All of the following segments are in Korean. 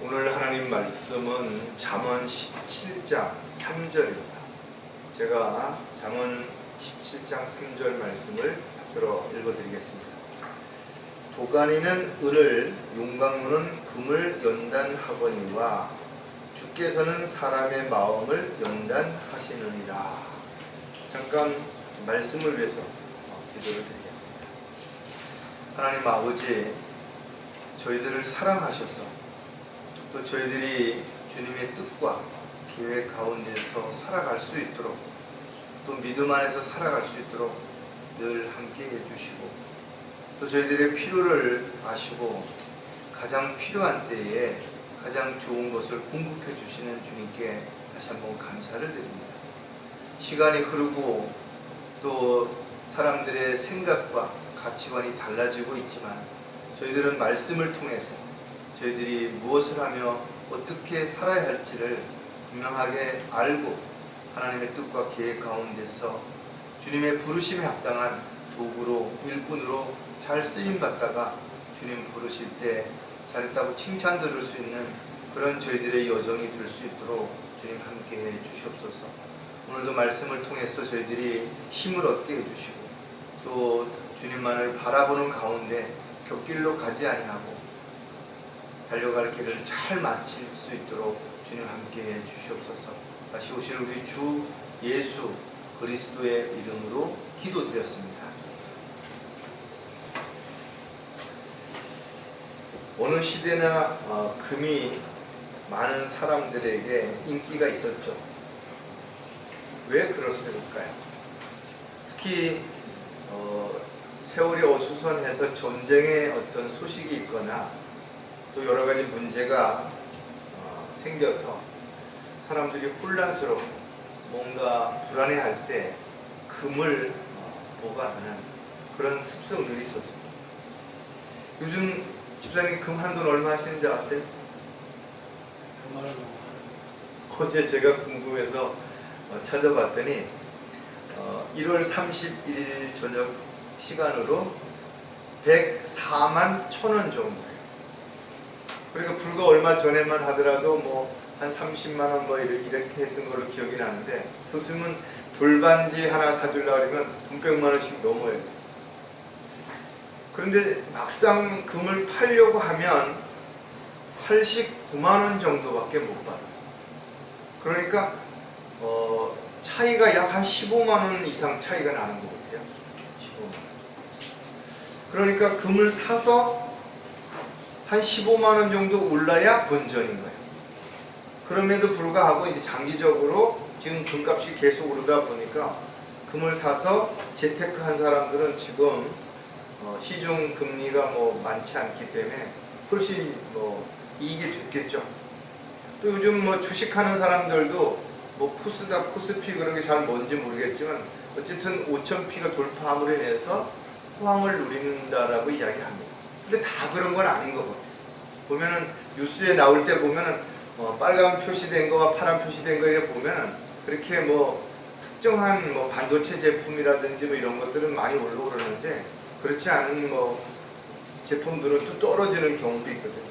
오늘 하나님 말씀은 잠언 17장 3절입니다. 제가 잠언 17장 3절 말씀을 받들어 읽어드리겠습니다. 도가니는 을을, 용광로는 금을 연단하거니와 주께서는 사람의 마음을 연단하시느니라. 잠깐 말씀을 위해서 기도를 드리겠습니다. 하나님 아버지, 저희들을 사랑하셔서 또 저희들이 주님의 뜻과 계획 가운데서 살아갈 수 있도록, 또 믿음 안에서 살아갈 수 있도록 늘 함께 해주시고, 또 저희들의 필요를 아시고 가장 필요한 때에 가장 좋은 것을 공급해 주시는 주님께 다시 한번 감사를 드립니다. 시간이 흐르고 또 사람들의 생각과 가치관이 달라지고 있지만 저희들은 말씀을 통해서 저희들이 무엇을 하며 어떻게 살아야 할지를 분명하게 알고 하나님의 뜻과 계획 가운데서 주님의 부르심에 합당한 도구로, 일꾼으로 잘 쓰임받다가 주님 부르실 때 잘했다고 칭찬 들을 수 있는 그런 저희들의 여정이 될 수 있도록 주님 함께 해 주시옵소서. 오늘도 말씀을 통해서 저희들이 힘을 얻게 해주시고 또 주님만을 바라보는 가운데 곁길로 가지 아니하고 달려갈 길을 잘 마칠 수 있도록 주님 함께 해 주시옵소서. 다시 오실 우리 주 예수 그리스도의 이름으로 기도드렸습니다. 어느 시대나 금이 많은 사람들에게 인기가 있었죠. 왜 그렇을까요? 특히 세월이 어수선해서 전쟁의 어떤 소식이 있거나 또 여러 가지 문제가 생겨서 사람들이 혼란스럽고 뭔가 불안해할 때 금을 보관하는 그런 습성들이 있었습니다. 요즘 집사님 금 한 돈 얼마 하시는지 아세요? 어제 제가 궁금해서 찾아봤더니 1월 31일 저녁 시간으로 104만 1,000원 정도예요. 그러니까 불과 얼마 전에만 하더라도 뭐 한 30만 원 뭐 이렇게 했던 걸로 기억이 나는데, 교수님은 돌반지 하나 사주려고 하면 돈 100만 원씩 넘어요. 그런데 막상 금을 팔려고 하면 89만 원 정도밖에 못 받아요. 그러니까 차이가 약 한 15만 원 이상 차이가 나는 것 같아요. 15만 원. 그러니까 금을 사서 한 15만 원 정도 올라야 본전인 거예요. 그럼에도 불구하고 이제 장기적으로 지금 금값이 계속 오르다 보니까 금을 사서 재테크한 사람들은 지금 시중 금리가 뭐 많지 않기 때문에 훨씬 뭐 이익이 됐겠죠. 또 요즘 뭐 주식하는 사람들도 뭐 코스닥, 코스피 그런 게 잘 뭔지 모르겠지만 어쨌든 5,000P가 돌파함으로 인해서 호황을 누린다라고 이야기합니다. 근데 다 그런 건 아닌 것 같아요. 보면은 뉴스에 나올 때 보면은 빨간 표시된 거와 파란 표시된 거 이렇게 보면은 그렇게 뭐 특정한 뭐 반도체 제품이라든지 뭐 이런 것들은 많이 올라오르는데 그렇지 않은 뭐 제품들은 또 떨어지는 경우도 있거든요.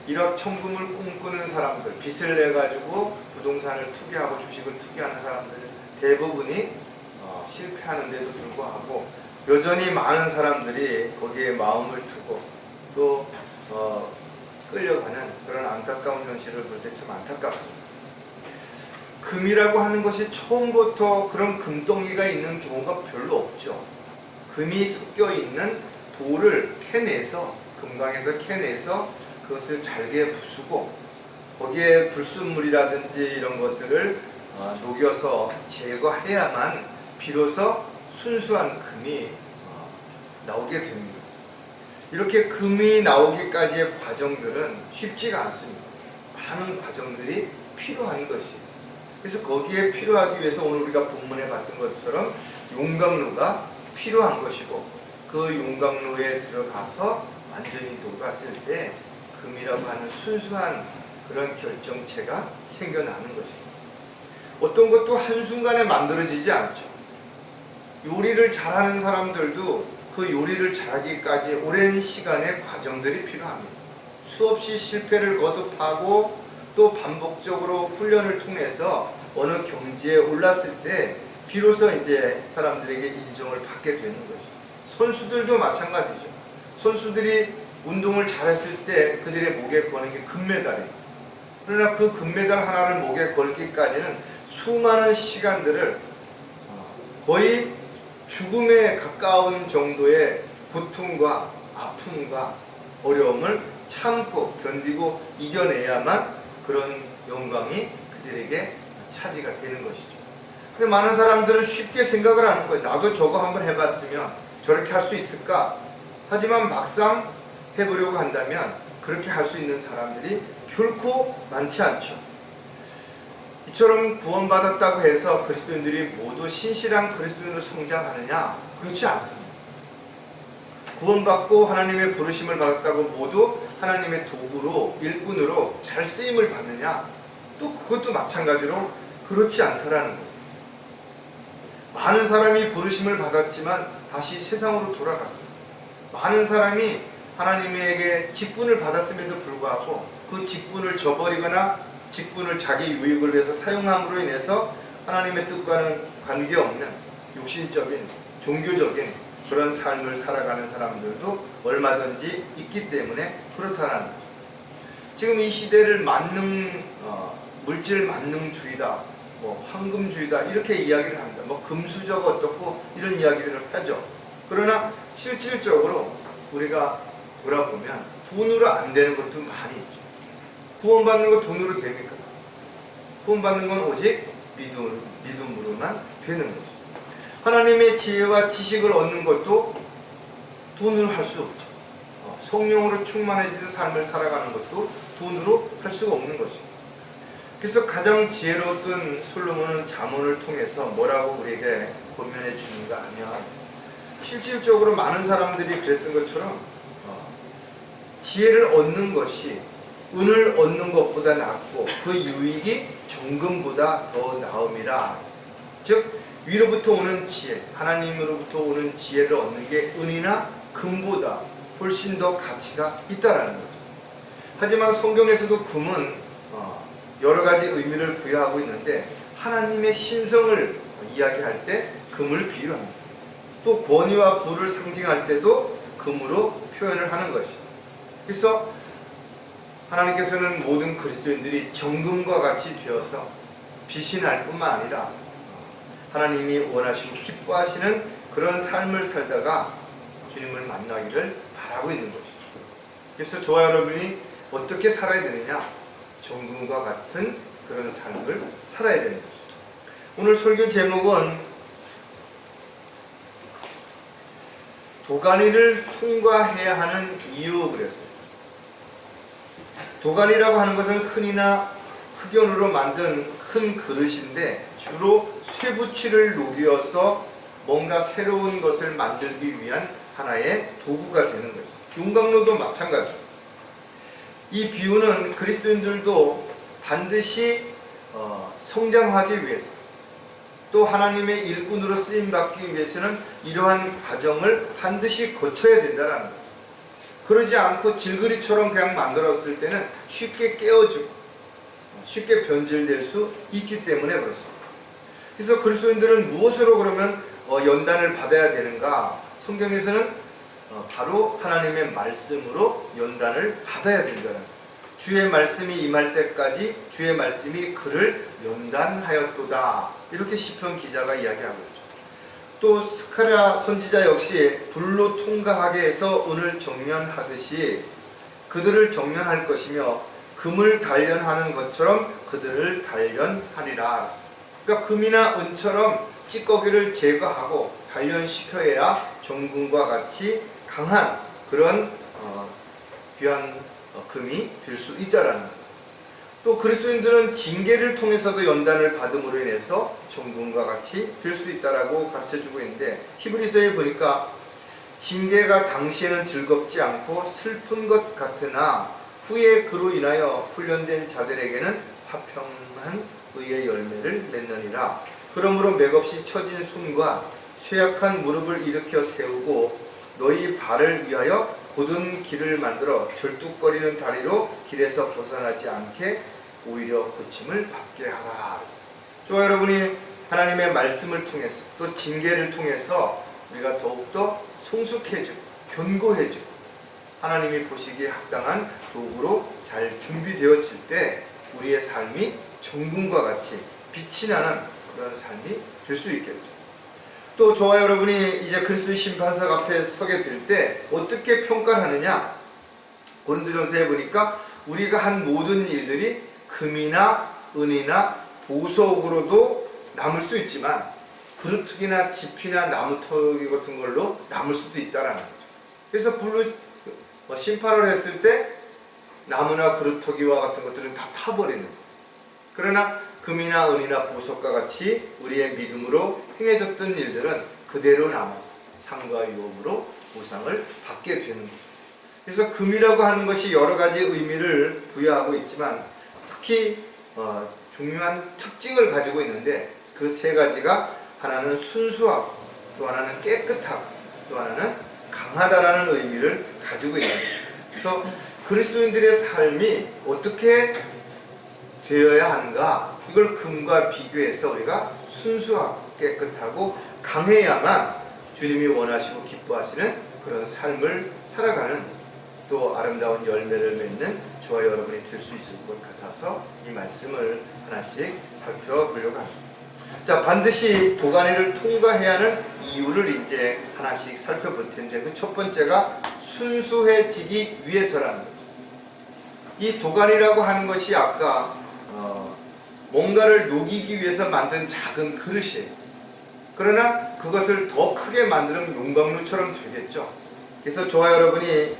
일확천금을 꿈꾸는 사람들, 빚을 내 가지고 부동산을 투기하고 주식을 투기하는 사람들 대부분이 실패하는데도 불구하고 여전히 많은 사람들이 거기에 마음을 두고 또 끌려가는 그런 안타까운 현실을 볼 때 참 안타깝습니다. 금이라고 하는 것이 처음부터 그런 금덩이가 있는 경우가 별로 없죠. 금이 섞여 있는 돌을 캐내서, 금강에서 캐내서 그것을 잘게 부수고 거기에 불순물이라든지 이런 것들을 녹여서 제거해야만 비로소 순수한 금이 나오게 됩니다. 이렇게 금이 나오기까지의 과정들은 쉽지가 않습니다. 많은 과정들이 필요한 것이에요. 그래서 거기에 필요하기 위해서 오늘 우리가 본문에 봤던 것처럼 용광로가 필요한 것이고, 그 용광로에 들어가서 완전히 녹았을 때 금이라고 하는 순수한 그런 결정체가 생겨나는 것입니다. 어떤 것도 한순간에 만들어지지 않죠. 요리를 잘하는 사람들도 그 요리를 잘하기까지 오랜 시간의 과정들이 필요합니다. 수없이 실패를 거듭하고 또 반복적으로 훈련을 통해서 어느 경지에 올랐을 때 비로소 이제 사람들에게 인정을 받게 되는 것이죠. 선수들도 마찬가지죠. 선수들이 운동을 잘했을 때 그들의 목에 거는 게 금메달이에요. 그러나 그 금메달 하나를 목에 걸기까지는 수많은 시간들을 거의 죽음에 가까운 정도의 고통과 아픔과 어려움을 참고 견디고 이겨내야만 그런 영광이 그들에게 차지가 되는 것이죠. 근데 많은 사람들은 쉽게 생각을 하는 거예요. 나도 저거 한번 해봤으면 저렇게 할 수 있을까? 하지만 막상 해보려고 한다면 그렇게 할 수 있는 사람들이 결코 많지 않죠. 이처럼 구원받았다고 해서 그리스도인들이 모두 신실한 그리스도인으로 성장하느냐? 그렇지 않습니다. 구원받고 하나님의 부르심을 받았다고 모두 하나님의 도구로, 일꾼으로 잘 쓰임을 받느냐? 또 그것도 마찬가지로 그렇지 않다라는 거예요. 많은 사람이 부르심을 받았지만 다시 세상으로 돌아갔습니다. 많은 사람이 하나님에게 직분을 받았음에도 불구하고 그 직분을 저버리거나 직분을 자기 유익을 위해서 사용함으로 인해서 하나님의 뜻과는 관계없는 욕심적인 종교적인 그런 삶을 살아가는 사람들도 얼마든지 있기 때문에 그렇다라는 거죠. 지금 이 시대를 물질 만능주의다, 황금주의다 이렇게 이야기를 합니다. 금수저가 어떻고 이런 이야기들을 하죠. 그러나 실질적으로 우리가 돌아보면 돈으로 안 되는 것도 많이 있죠. 구원받는 거 돈으로 됩니까? 구원받는 건 오직 믿음으로만 되는 거죠. 하나님의 지혜와 지식을 얻는 것도 돈으로 할 수 없죠. 성령으로 충만해진 삶을 살아가는 것도 돈으로 할 수가 없는 것입니다. 그래서 가장 지혜로웠던 솔로몬은 잠언을 통해서 뭐라고 우리에게 권면해 주는가 하면, 실질적으로 많은 사람들이 그랬던 것처럼 지혜를 얻는 것이 은을 얻는 것보다 낫고 그 유익이 정금보다 더 나음이라. 즉 위로부터 오는 지혜, 하나님으로부터 오는 지혜를 얻는 게 은이나 금보다 훨씬 더 가치가 있다라는 거죠. 하지만 성경에서도 금은 여러 가지 의미를 부여하고 있는데 하나님의 신성을 이야기할 때 금을 비유합니다. 또 권위와 부를 상징할 때도 금으로 표현을 하는 것입니다. 그래서 하나님께서는 모든 그리스도인들이 정금과 같이 되어서 빛이 날 뿐만 아니라 하나님이 원하시고 기뻐하시는 그런 삶을 살다가 주님을 만나기를 바라고 있는 것이죠. 그래서 저와 여러분이 어떻게 살아야 되느냐? 정금과 같은 그런 삶을 살아야 되는 것이죠. 오늘 설교 제목은 도가니를 통과해야 하는 이유 그랬어요. 도가니라고 하는 것은 흙이나 흑연으로 만든 큰 그릇인데 주로 쇠붙이를 녹여서 뭔가 새로운 것을 만들기 위한 하나의 도구가 되는 것입니다. 용광로도 마찬가지입니다. 이 비유는 그리스도인들도 반드시 성장하기 위해서, 또 하나님의 일꾼으로 쓰임받기 위해서는 이러한 과정을 반드시 거쳐야 된다는 거죠. 그러지 않고 질그릇처럼 그냥 만들었을 때는 쉽게 깨어지고 쉽게 변질될 수 있기 때문에 그렇습니다. 그래서 그리스도인들은 무엇으로 그러면 연단을 받아야 되는가? 성경에서는 바로 하나님의 말씀으로 연단을 받아야 된다는 거예요. 주의 말씀이 임할 때까지 주의 말씀이 그를 연단하였도다. 이렇게 시편 기자가 이야기하고 있죠. 또 스가랴 선지자 역시 불로 통과하게 해서 은을 정련하듯이 그들을 정련할 것이며 금을 단련하는 것처럼 그들을 단련하리라. 그러니까 금이나 은처럼 찌꺼기를 제거하고 단련시켜야 정금과 같이 강한 그런 귀한 금이 될 수 있다라는 거예요. 또 그리스도인들은 징계를 통해서도 연단을 받음으로 인해서 정금과 같이 될 수 있다라고 가르쳐주고 있는데, 히브리서에 보니까 징계가 당시에는 즐겁지 않고 슬픈 것 같으나 후에 그로 인하여 훈련된 자들에게는 화평한 의의 열매를 맺느니라. 그러므로 맥없이 처진 손과 쇠약한 무릎을 일으켜 세우고 너희 발을 위하여 곧은 길을 만들어 절뚝거리는 다리로 길에서 벗어나지 않게 오히려 고침을 받게 하라. 저와 여러분이 하나님의 말씀을 통해서 또 징계를 통해서 우리가 더욱더 성숙해지고 견고해지고 하나님이 보시기에 합당한 도구로 잘 준비되어질 때 우리의 삶이 정금과 같이 빛이 나는 그런 삶이 될 수 있겠죠. 또 저와 여러분이 이제 그리스도의 심판석 앞에 서게 될 때 어떻게 평가를 하느냐? 고린도전서에 보니까 우리가 한 모든 일들이 금이나 은이나 보석으로도 남을 수 있지만 그루터기나 짚이나 나무터기 같은 걸로 남을 수도 있다라는 거죠. 그래서 심판을 했을 때 나무나 그루터기와 같은 것들은 다 타버리는 거예요. 그러나 금이나 은이나 보석과 같이 우리의 믿음으로 행해졌던 일들은 그대로 남아서 상과 유업으로 보상을 받게 되는 거죠. 그래서 금이라고 하는 것이 여러 가지 의미를 부여하고 있지만 특히 중요한 특징을 가지고 있는데 그 세 가지가 하나는 순수하고 또 하나는 깨끗하고 또 하나는 강하다라는 의미를 가지고 있는 거죠. 그래서 그리스도인들의 삶이 어떻게 되어야 하는가? 이걸 금과 비교해서 우리가 순수하고 깨끗하고 강해야만 주님이 원하시고 기뻐하시는 그런 삶을 살아가는 또 아름다운 열매를 맺는 저와 여러분이 될 수 있을 것 같아서 이 말씀을 하나씩 살펴보려고 합니다. 자, 반드시 도가니를 통과해야 하는 이유를 이제 하나씩 살펴볼 텐데 그 첫 번째가 순수해지기 위해서라는 거죠. 이 도가니라고 하는 것이 아까 뭔가를 녹이기 위해서 만든 작은 그릇이에요. 그러나 그것을 더 크게 만들면 용광로처럼 되겠죠. 그래서 저와 여러분이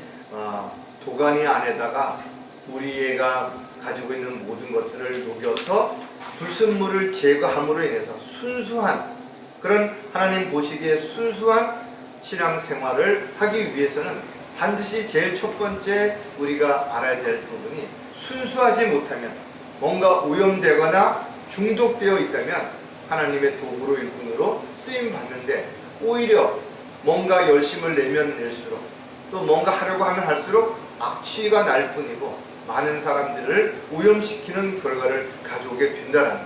도가니 안에다가 우리가 가지고 있는 모든 것들을 녹여서 불순물을 제거함으로 인해서 순수한 그런 하나님 보시기에 순수한 신앙생활을 하기 위해서는 반드시 제일 첫 번째 우리가 알아야 될 부분이 순수하지 못하면 뭔가 오염되거나 중독되어 있다면 하나님의 도구로 일꾼으로 쓰임 받는데 오히려 뭔가 열심을 내면 낼수록 또 뭔가 하려고 하면 할수록 악취가 날 뿐이고 많은 사람들을 오염시키는 결과를 가져오게 된다는 거죠.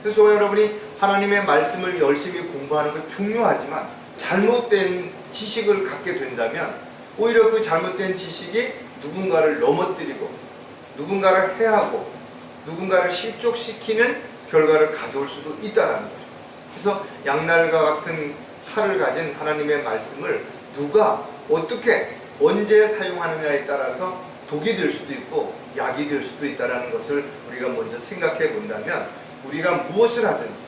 그래서 저와 여러분이 하나님의 말씀을 열심히 공부하는 것 중요하지만 잘못된 지식을 갖게 된다면 오히려 그 잘못된 지식이 누군가를 넘어뜨리고 누군가를 해하고 누군가를 실족시키는 결과를 가져올 수도 있다는 거죠. 그래서 양날과 같은 칼을 가진 하나님의 말씀을 누가 어떻게 언제 사용하느냐에 따라서 독이 될 수도 있고 약이 될 수도 있다는 것을 우리가 먼저 생각해 본다면 우리가 무엇을 하든지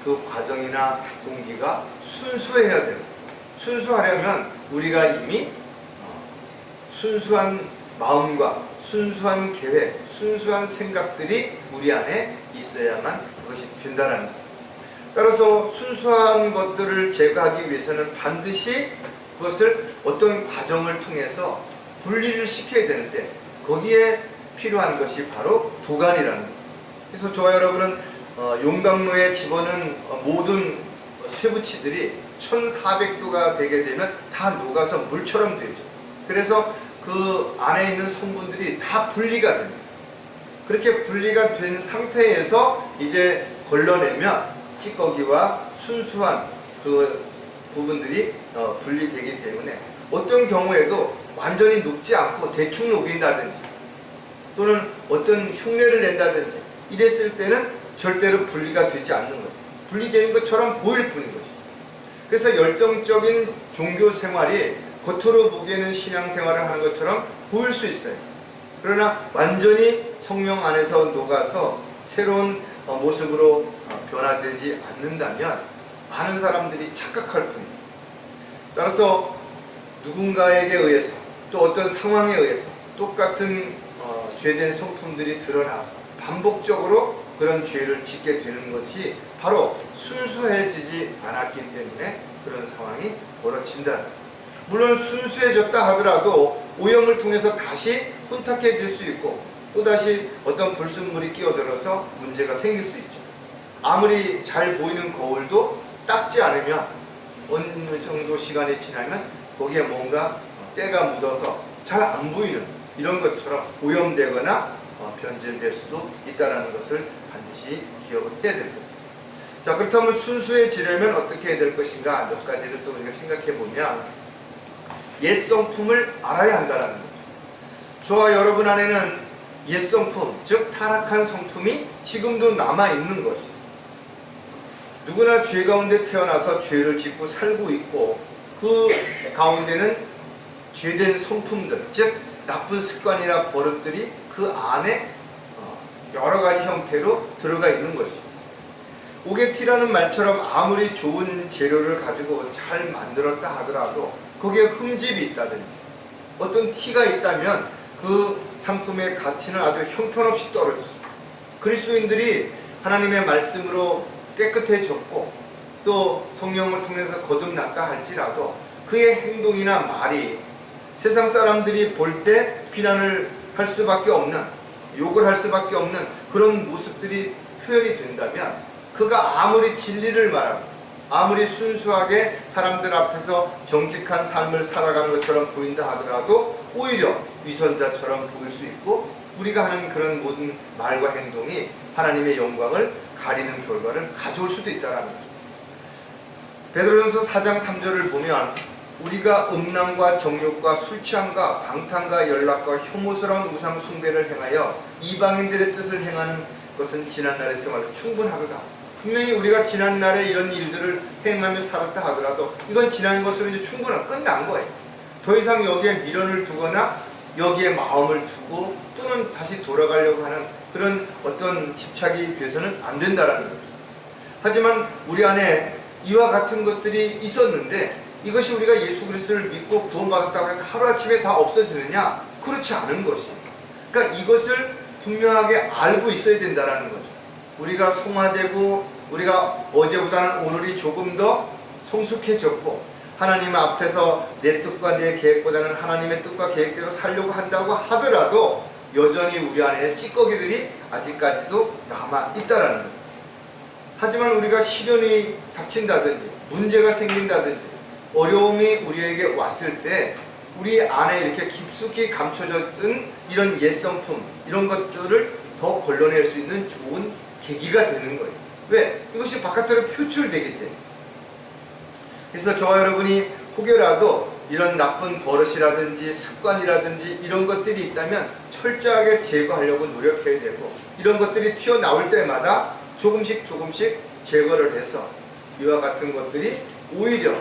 그 과정이나 동기가 순수해야 됩니다. 순수하려면 우리가 이미 순수한 마음과 순수한 계획, 순수한 생각들이 우리 안에 있어야만 그것이 된다는 거죠. 따라서 순수한 것들을 제거하기 위해서는 반드시 그것을 어떤 과정을 통해서 분리를 시켜야 되는데 거기에 필요한 것이 바로 도가니라는 거예요. 그래서 저와 여러분은 용광로에 집어넣은 모든 쇠붙이들이 1400도가 되게 되면 다 녹아서 물처럼 되죠. 그래서 그 안에 있는 성분들이 다 분리가 됩니다. 그렇게 분리가 된 상태에서 이제 걸러내면 찌꺼기와 순수한 그 부분들이 분리되기 때문에 어떤 경우에도 완전히 녹지 않고 대충 녹인다든지 또는 어떤 흉내를 낸다든지 이랬을 때는 절대로 분리가 되지 않는 거죠. 분리되는 것처럼 보일 뿐인 것이죠. 그래서 열정적인 종교 생활이 겉으로 보기에는 신앙생활을 하는 것처럼 보일 수 있어요. 그러나 완전히 성령 안에서 녹아서 새로운 모습으로 변화되지 않는다면 많은 사람들이 착각할 뿐입니다. 따라서 누군가에게 의해서 또 어떤 상황에 의해서 똑같은 죄된 성품들이 드러나서 반복적으로 그런 죄를 짓게 되는 것이 바로 순수해지지 않았기 때문에 그런 상황이 벌어진다. 물론 순수해졌다 하더라도 오염을 통해서 다시 혼탁해질 수 있고 또다시 어떤 불순물이 끼어들어서 문제가 생길 수 있죠. 아무리 잘 보이는 거울도 닦지 않으면 어느 정도 시간이 지나면 거기에 뭔가 때가 묻어서 잘 안 보이는 이런 것처럼 오염되거나 변질될 수도 있다는 것을 반드시 기억을 해야 됩니다. 자, 그렇다면 순수해지려면 어떻게 해야 될 것인가 몇 가지를 또 우리가 생각해 보면 옛 성품을 알아야 한다는 거죠. 저와 여러분 안에는 옛 성품, 즉 타락한 성품이 지금도 남아있는 것이죠. 누구나 죄 가운데 태어나서 죄를 짓고 살고 있고 그 가운데는 죄된 성품들, 즉 나쁜 습관이나 버릇들이 그 안에 여러 가지 형태로 들어가 있는 것입니다. 오게티라는 말처럼 아무리 좋은 재료를 가지고 잘 만들었다 하더라도 거기에 흠집이 있다든지 어떤 티가 있다면 그 상품의 가치는 아주 형편없이 떨어졌습니다. 그리스도인들이 하나님의 말씀으로 깨끗해졌고 또 성령을 통해서 거듭났다 할지라도 그의 행동이나 말이 세상 사람들이 볼 때 비난을 할 수밖에 없는, 욕을 할 수밖에 없는 그런 모습들이 표현이 된다면 그가 아무리 진리를 말하고 아무리 순수하게 사람들 앞에서 정직한 삶을 살아가는 것처럼 보인다 하더라도 오히려 위선자처럼 보일 수 있고 우리가 하는 그런 모든 말과 행동이 하나님의 영광을 가리는 결과를 가져올 수도 있다는 거죠. 베드로전서 4장 3절을 보면 우리가 음란과 정욕과 술취함과 방탕과 연락과 혐오스러운 우상 숭배를 행하여 이방인들의 뜻을 행하는 것은 지난날의 생활로 충분하도다. 분명히 우리가 지난날에 이런 일들을 행하며 살았다 하더라도 이건 지난 것으로 이제 충분한 끝난 거예요. 더 이상 여기에 미련을 두거나 여기에 마음을 두고 또는 다시 돌아가려고 하는 그런 어떤 집착이 돼서는 안 된다라는 거죠. 하지만 우리 안에 이와 같은 것들이 있었는데 이것이 우리가 예수 그리스도를 믿고 구원받았다고 해서 하루아침에 다 없어지느냐? 그렇지 않은 것이. 그러니까 이것을 분명하게 알고 있어야 된다는 거죠. 우리가 성화되고 우리가 어제보다는 오늘이 조금 더 성숙해졌고 하나님 앞에서 내 뜻과 내 계획보다는 하나님의 뜻과 계획대로 살려고 한다고 하더라도 여전히 우리 안에 찌꺼기들이 아직까지도 남아있다라는 거예요. 하지만 우리가 시련이 닥친다든지 문제가 생긴다든지 어려움이 우리에게 왔을 때 우리 안에 이렇게 깊숙이 감춰졌던 이런 옛성품 이런 것들을 더 걸러낼 수 있는 좋은 계기가 되는 거예요. 왜? 이것이 바깥으로 표출되기 때문에. 그래서 저와 여러분이 혹여라도 이런 나쁜 버릇이라든지 습관이라든지 이런 것들이 있다면 철저하게 제거하려고 노력해야 되고 이런 것들이 튀어나올 때마다 조금씩 제거를 해서 이와 같은 것들이 오히려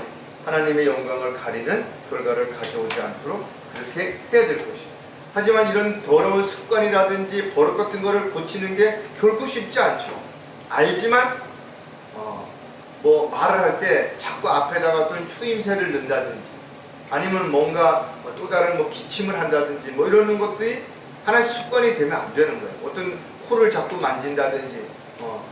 하나님의 영광을 가리는 결과를 가져오지 않도록 그렇게 해야 될 것입니다. 하지만 이런 더러운 습관이라든지 버릇 같은 거를 고치는 게 결코 쉽지 않죠. 알지만 뭐 말을 할 때 자꾸 앞에다가 어떤 추임새를 넣는다든지 아니면 뭔가 또 다른 뭐 기침을 한다든지 뭐 이러는 것들이 하나의 습관이 되면 안 되는 거예요. 어떤 코를 자꾸 만진다든지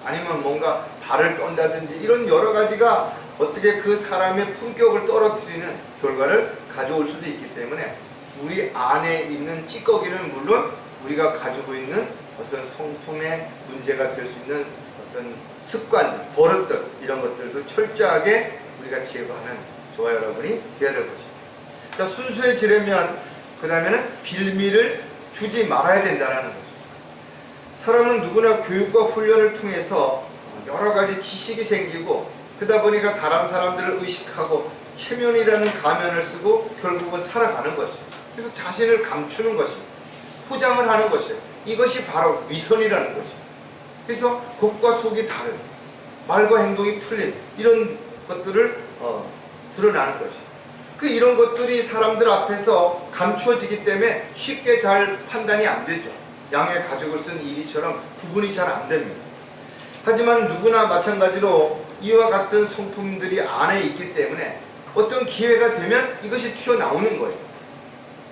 아니면 뭔가 발을 떤다든지 이런 여러 가지가 어떻게 그 사람의 품격을 떨어뜨리는 결과를 가져올 수도 있기 때문에 우리 안에 있는 찌꺼기는 물론 우리가 가지고 있는 어떤 성품의 문제가 될 수 있는 어떤 습관, 버릇들 이런 것들도 철저하게 우리가 제거하는 저와 여러분이 되어야 될 것입니다. 자, 순수해지려면 그 다음에는 빌미를 주지 말아야 된다는 거죠. 사람은 누구나 교육과 훈련을 통해서 여러 가지 지식이 생기고 그러다 보니까 다른 사람들을 의식하고 체면이라는 가면을 쓰고 결국은 살아가는 것입니다. 그래서 자신을 감추는 것입니다. 포장을 하는 것이에요. 이것이 바로 위선이라는 것입니다. 그래서 겉과 속이 다른 말과 행동이 틀린 이런 것들을 드러나는 것입니다. 이런 것들이 사람들 앞에서 감추어지기 때문에 쉽게 잘 판단이 안 되죠. 양의 가죽을 쓴 이리처럼 구분이 잘 안 됩니다. 하지만 누구나 마찬가지로 이와 같은 성품들이 안에 있기 때문에 어떤 기회가 되면 이것이 튀어나오는 거예요.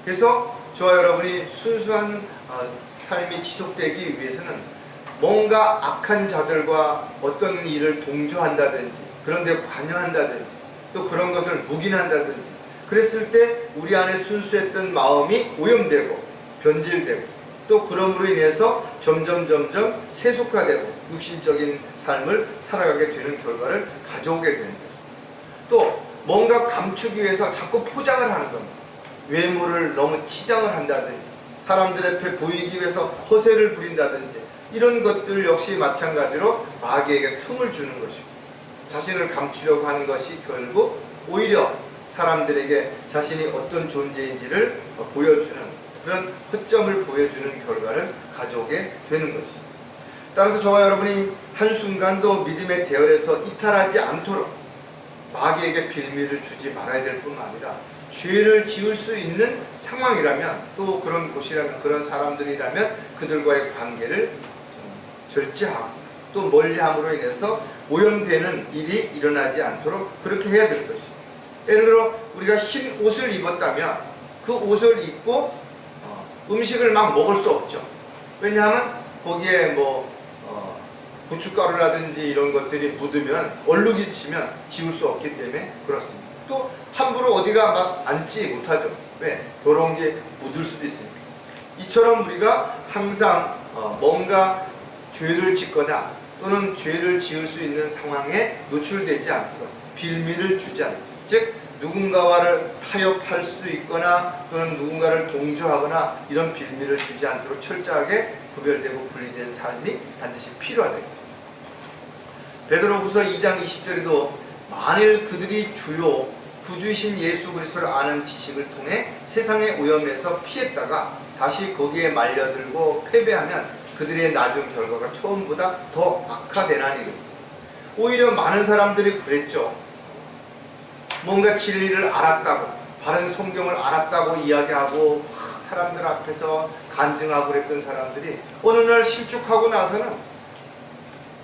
그래서 저와 여러분이 순수한 삶이 지속되기 위해서는 뭔가 악한 자들과 어떤 일을 동조한다든지 그런데 관여한다든지 또 그런 것을 묵인한다든지 그랬을 때 우리 안에 순수했던 마음이 오염되고 변질되고 또 그럼으로 인해서 점점 세속화되고 육신적인 삶을 살아가게 되는 결과를 가져오게 되는 거죠. 또 뭔가 감추기 위해서 자꾸 포장을 하는 겁니다. 외모를 너무 치장을 한다든지 사람들 앞에 보이기 위해서 허세를 부린다든지 이런 것들 역시 마찬가지로 마귀에게 틈을 주는 것이고 자신을 감추려고 하는 것이 결국 오히려 사람들에게 자신이 어떤 존재인지를 보여주는 그런 허점을 보여주는 결과를 가져오게 되는 것입니다. 따라서 저와 여러분이 한순간도 믿음의 대열에서 이탈하지 않도록 마귀에게 빌미를 주지 말아야 될 뿐만 아니라 죄를 지을 수 있는 상황이라면 또 그런 곳이라면 그런 사람들이라면 그들과의 관계를 절제하고 또 멀리함으로 인해서 오염되는 일이 일어나지 않도록 그렇게 해야 될 것입니다. 예를 들어 우리가 흰 옷을 입었다면 그 옷을 입고 음식을 막 먹을 수 없죠. 왜냐하면 거기에 고춧가루라든지 이런 것들이 묻으면 얼룩이 치면 지울 수 없기 때문에 그렇습니다. 또 함부로 어디가 막 앉지 못하죠. 왜? 더러운 게 묻을 수도 있으니까. 이처럼 우리가 항상 뭔가 죄를 짓거나 또는 죄를 지을 수 있는 상황에 노출되지 않도록 빌미를 주지 않도록, 즉 누군가와를 타협할 수 있거나 또는 누군가를 동조하거나 이런 빌미를 주지 않도록 철저하게 구별되고 분리된 삶이 반드시 필요하다. 베드로후서 2장 20절에도 만일 그들이 주요 구주이신 예수 그리스도를 아는 지식을 통해 세상의 오염에서 피했다가 다시 거기에 말려들고 패배하면 그들의 나중 결과가 처음보다 더 악화되나니 그랬어요. 오히려 많은 사람들이 그랬죠. 뭔가 진리를 알았다고 바른 성경을 알았다고 이야기하고 사람들 앞에서 간증하고 그랬던 사람들이 어느 날 실족하고 나서는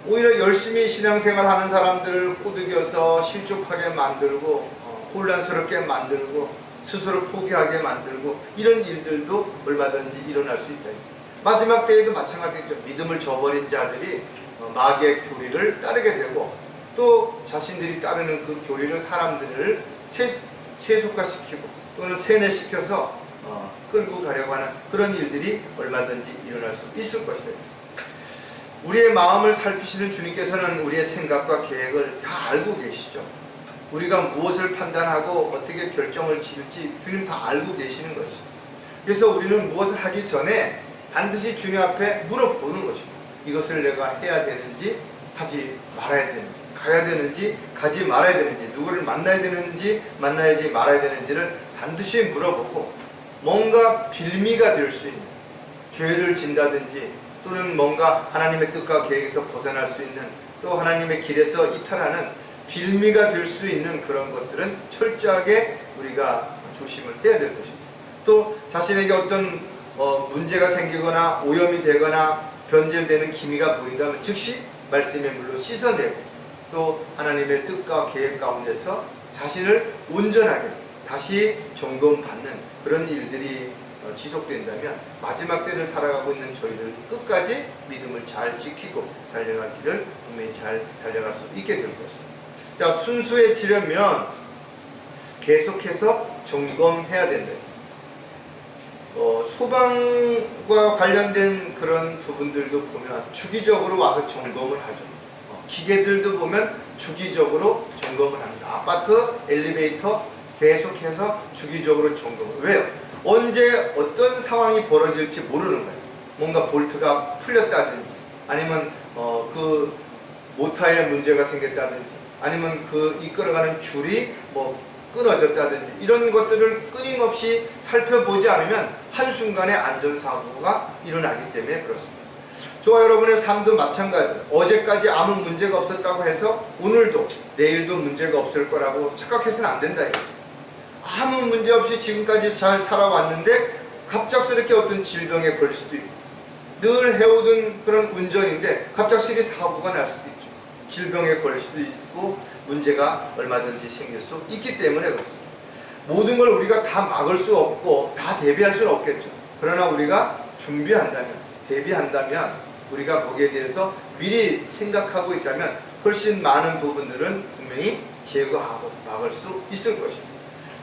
오히려 열심히 신앙생활 하는 사람들을 꼬드겨서 실족하게 만들고 혼란스럽게 만들고 스스로 포기하게 만들고 이런 일들도 얼마든지 일어날 수 있다. 마지막 때에도 마찬가지겠죠. 믿음을 저버린 자들이 마귀의 교리를 따르게 되고 또 자신들이 따르는 그 교리를 사람들을 세속화시키고 또는 세뇌시켜서 끌고 가려고 하는 그런 일들이 얼마든지 일어날 수 있을 것이다. 우리의 마음을 살피시는 주님께서는 우리의 생각과 계획을 다 알고 계시죠. 우리가 무엇을 판단하고 어떻게 결정을 지을지 주님 다 알고 계시는 것이죠. 그래서 우리는 무엇을 하기 전에 반드시 주님 앞에 물어보는 것입니다. 이것을 내가 해야 되는지 하지 말아야 되는지, 가야 되는지 가지 말아야 되는지, 누구를 만나야 되는지 만나야지 말아야 되는지를 반드시 물어보고 뭔가 빌미가 될 수 있는 죄를 진다든지 또는 뭔가 하나님의 뜻과 계획에서 벗어날 수 있는 또 하나님의 길에서 이탈하는 빌미가 될 수 있는 그런 것들은 철저하게 우리가 조심을 해야 될 것입니다. 또 자신에게 어떤 문제가 생기거나 오염이 되거나 변질되는 기미가 보인다면 즉시 말씀의 물로 씻어내고 또 하나님의 뜻과 계획 가운데서 자신을 온전하게 다시 점검받는 그런 일들이 지속된다면 마지막 때를 살아가고 있는 저희들 끝까지 믿음을 잘 지키고 달려갈 길을 분명히 잘 달려갈 수 있게 될 것입니다. 자, 순수해지려면 계속해서 점검해야 된다. 소방과 관련된 그런 부분들도 보면 주기적으로 와서 점검을 하죠. 기계들도 보면 주기적으로 점검을 합니다. 아파트 엘리베이터 계속해서 주기적으로 점검을. 왜요? 언제 어떤 상황이 벌어질지 모르는 거예요. 뭔가 볼트가 풀렸다든지 아니면 그 모터에 문제가 생겼다든지 아니면 그 이끌어가는 줄이 끊어졌다든지 이런 것들을 끊임없이 살펴보지 않으면 한순간에 안전사고가 일어나기 때문에 그렇습니다. 저와 여러분의 삶도 마찬가지예요. 어제까지 아무 문제가 없었다고 해서 오늘도 내일도 문제가 없을 거라고 착각해서는 안 된다. 아무 문제 없이 지금까지 잘 살아왔는데 갑작스럽게 어떤 질병에 걸릴 수도 있고 늘 해오던 그런 운전인데 갑작스레 사고가 날 수도 있죠. 질병에 걸릴 수도 있고 문제가 얼마든지 생길 수 있기 때문에 그렇습니다. 모든 걸 우리가 다 막을 수 없고 다 대비할 수는 없겠죠. 그러나 우리가 준비한다면 대비한다면 우리가 거기에 대해서 미리 생각하고 있다면 훨씬 많은 부분들은 분명히 제거하고 막을 수 있을 것입니다.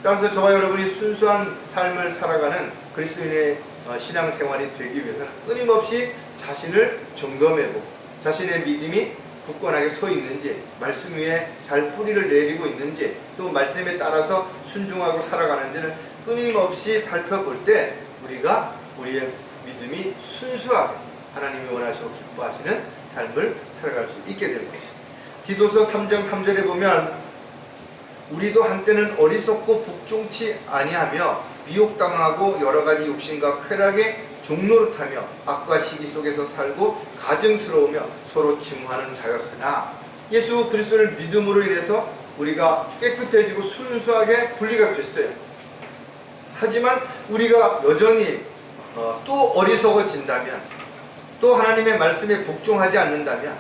따라서 저와 여러분이 순수한 삶을 살아가는 그리스도인의 신앙생활이 되기 위해서는 끊임없이 자신을 점검해보고 자신의 믿음이 굳건하게 서 있는지 말씀 위에 잘 뿌리를 내리고 있는지 또 말씀에 따라서 순종하고 살아가는지를 끊임없이 살펴볼 때 우리가 우리의 믿음이 순수하게 하나님이 원하시고 기뻐하시는 삶을 살아갈 수 있게 될 것입니다. 디도서 3장 3절에 보면 우리도 한때는 어리석고 복종치 아니하며 미혹당하고 여러가지 욕심과 쾌락에 종노릇하며 악과 시기 속에서 살고 가증스러우며 서로 증오하는 자였으나 예수 그리스도를 믿음으로 인해서 우리가 깨끗해지고 순수하게 분리가 됐어요. 하지만 우리가 여전히 또 어리석어진다면, 또 하나님의 말씀에 복종하지 않는다면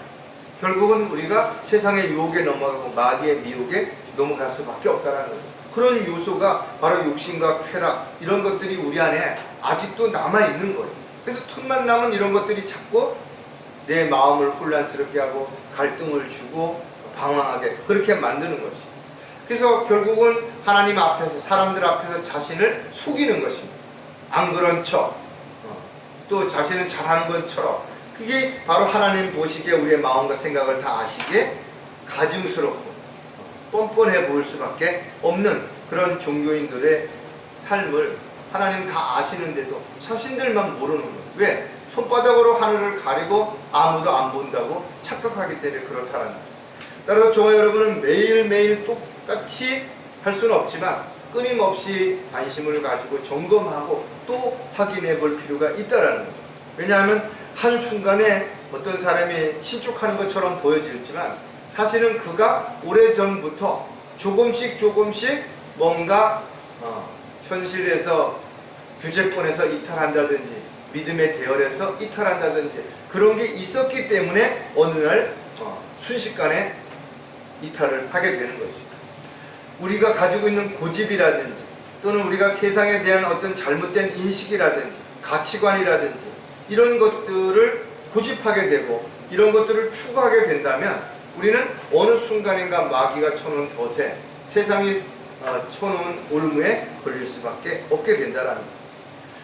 결국은 우리가 세상의 유혹에 넘어가고 마귀의 미혹에 넘어갈 수밖에 없다는 거예요. 그런 요소가 바로 욕심과 쾌락, 이런 것들이 우리 안에 아직도 남아있는 거예요. 그래서 틈만 나면 이런 것들이 자꾸 내 마음을 혼란스럽게 하고 갈등을 주고 방황하게 그렇게 만드는 것이. 그래서 결국은 하나님 앞에서, 사람들 앞에서 자신을 속이는 것입니다. 안 그런 척, 또 자신은 잘하는 것처럼. 그게 바로 하나님 보시기에 우리의 마음과 생각을 다 아시기에 가증스럽고 뻔뻔해 보일 수밖에 없는 그런 종교인들의 삶을 하나님 다 아시는데도 자신들만 모르는 거예요. 왜? 손바닥으로 하늘을 가리고 아무도 안 본다고 착각하기 때문에 그렇다는 거예요. 따라서 저와 여러분은 매일매일 똑같이 할 수는 없지만 끊임없이 관심을 가지고 점검하고 또 확인해 볼 필요가 있다는 거죠. 왜냐하면 한순간에 어떤 사람이 신축하는 것처럼 보여지지만 사실은 그가 오래전부터 조금씩 뭔가 현실에서 규제권에서 이탈한다든지 믿음의 대열에서 이탈한다든지 그런 게 있었기 때문에 어느 날 순식간에 이탈을 하게 되는 것이죠. 우리가 가지고 있는 고집이라든지 또는 우리가 세상에 대한 어떤 잘못된 인식이라든지 가치관이라든지 이런 것들을 고집하게 되고 이런 것들을 추구하게 된다면 우리는 어느 순간인가 마귀가 쳐놓은 덫에, 세상이 쳐놓은 올무에 걸릴 수밖에 없게 된다는 거예요.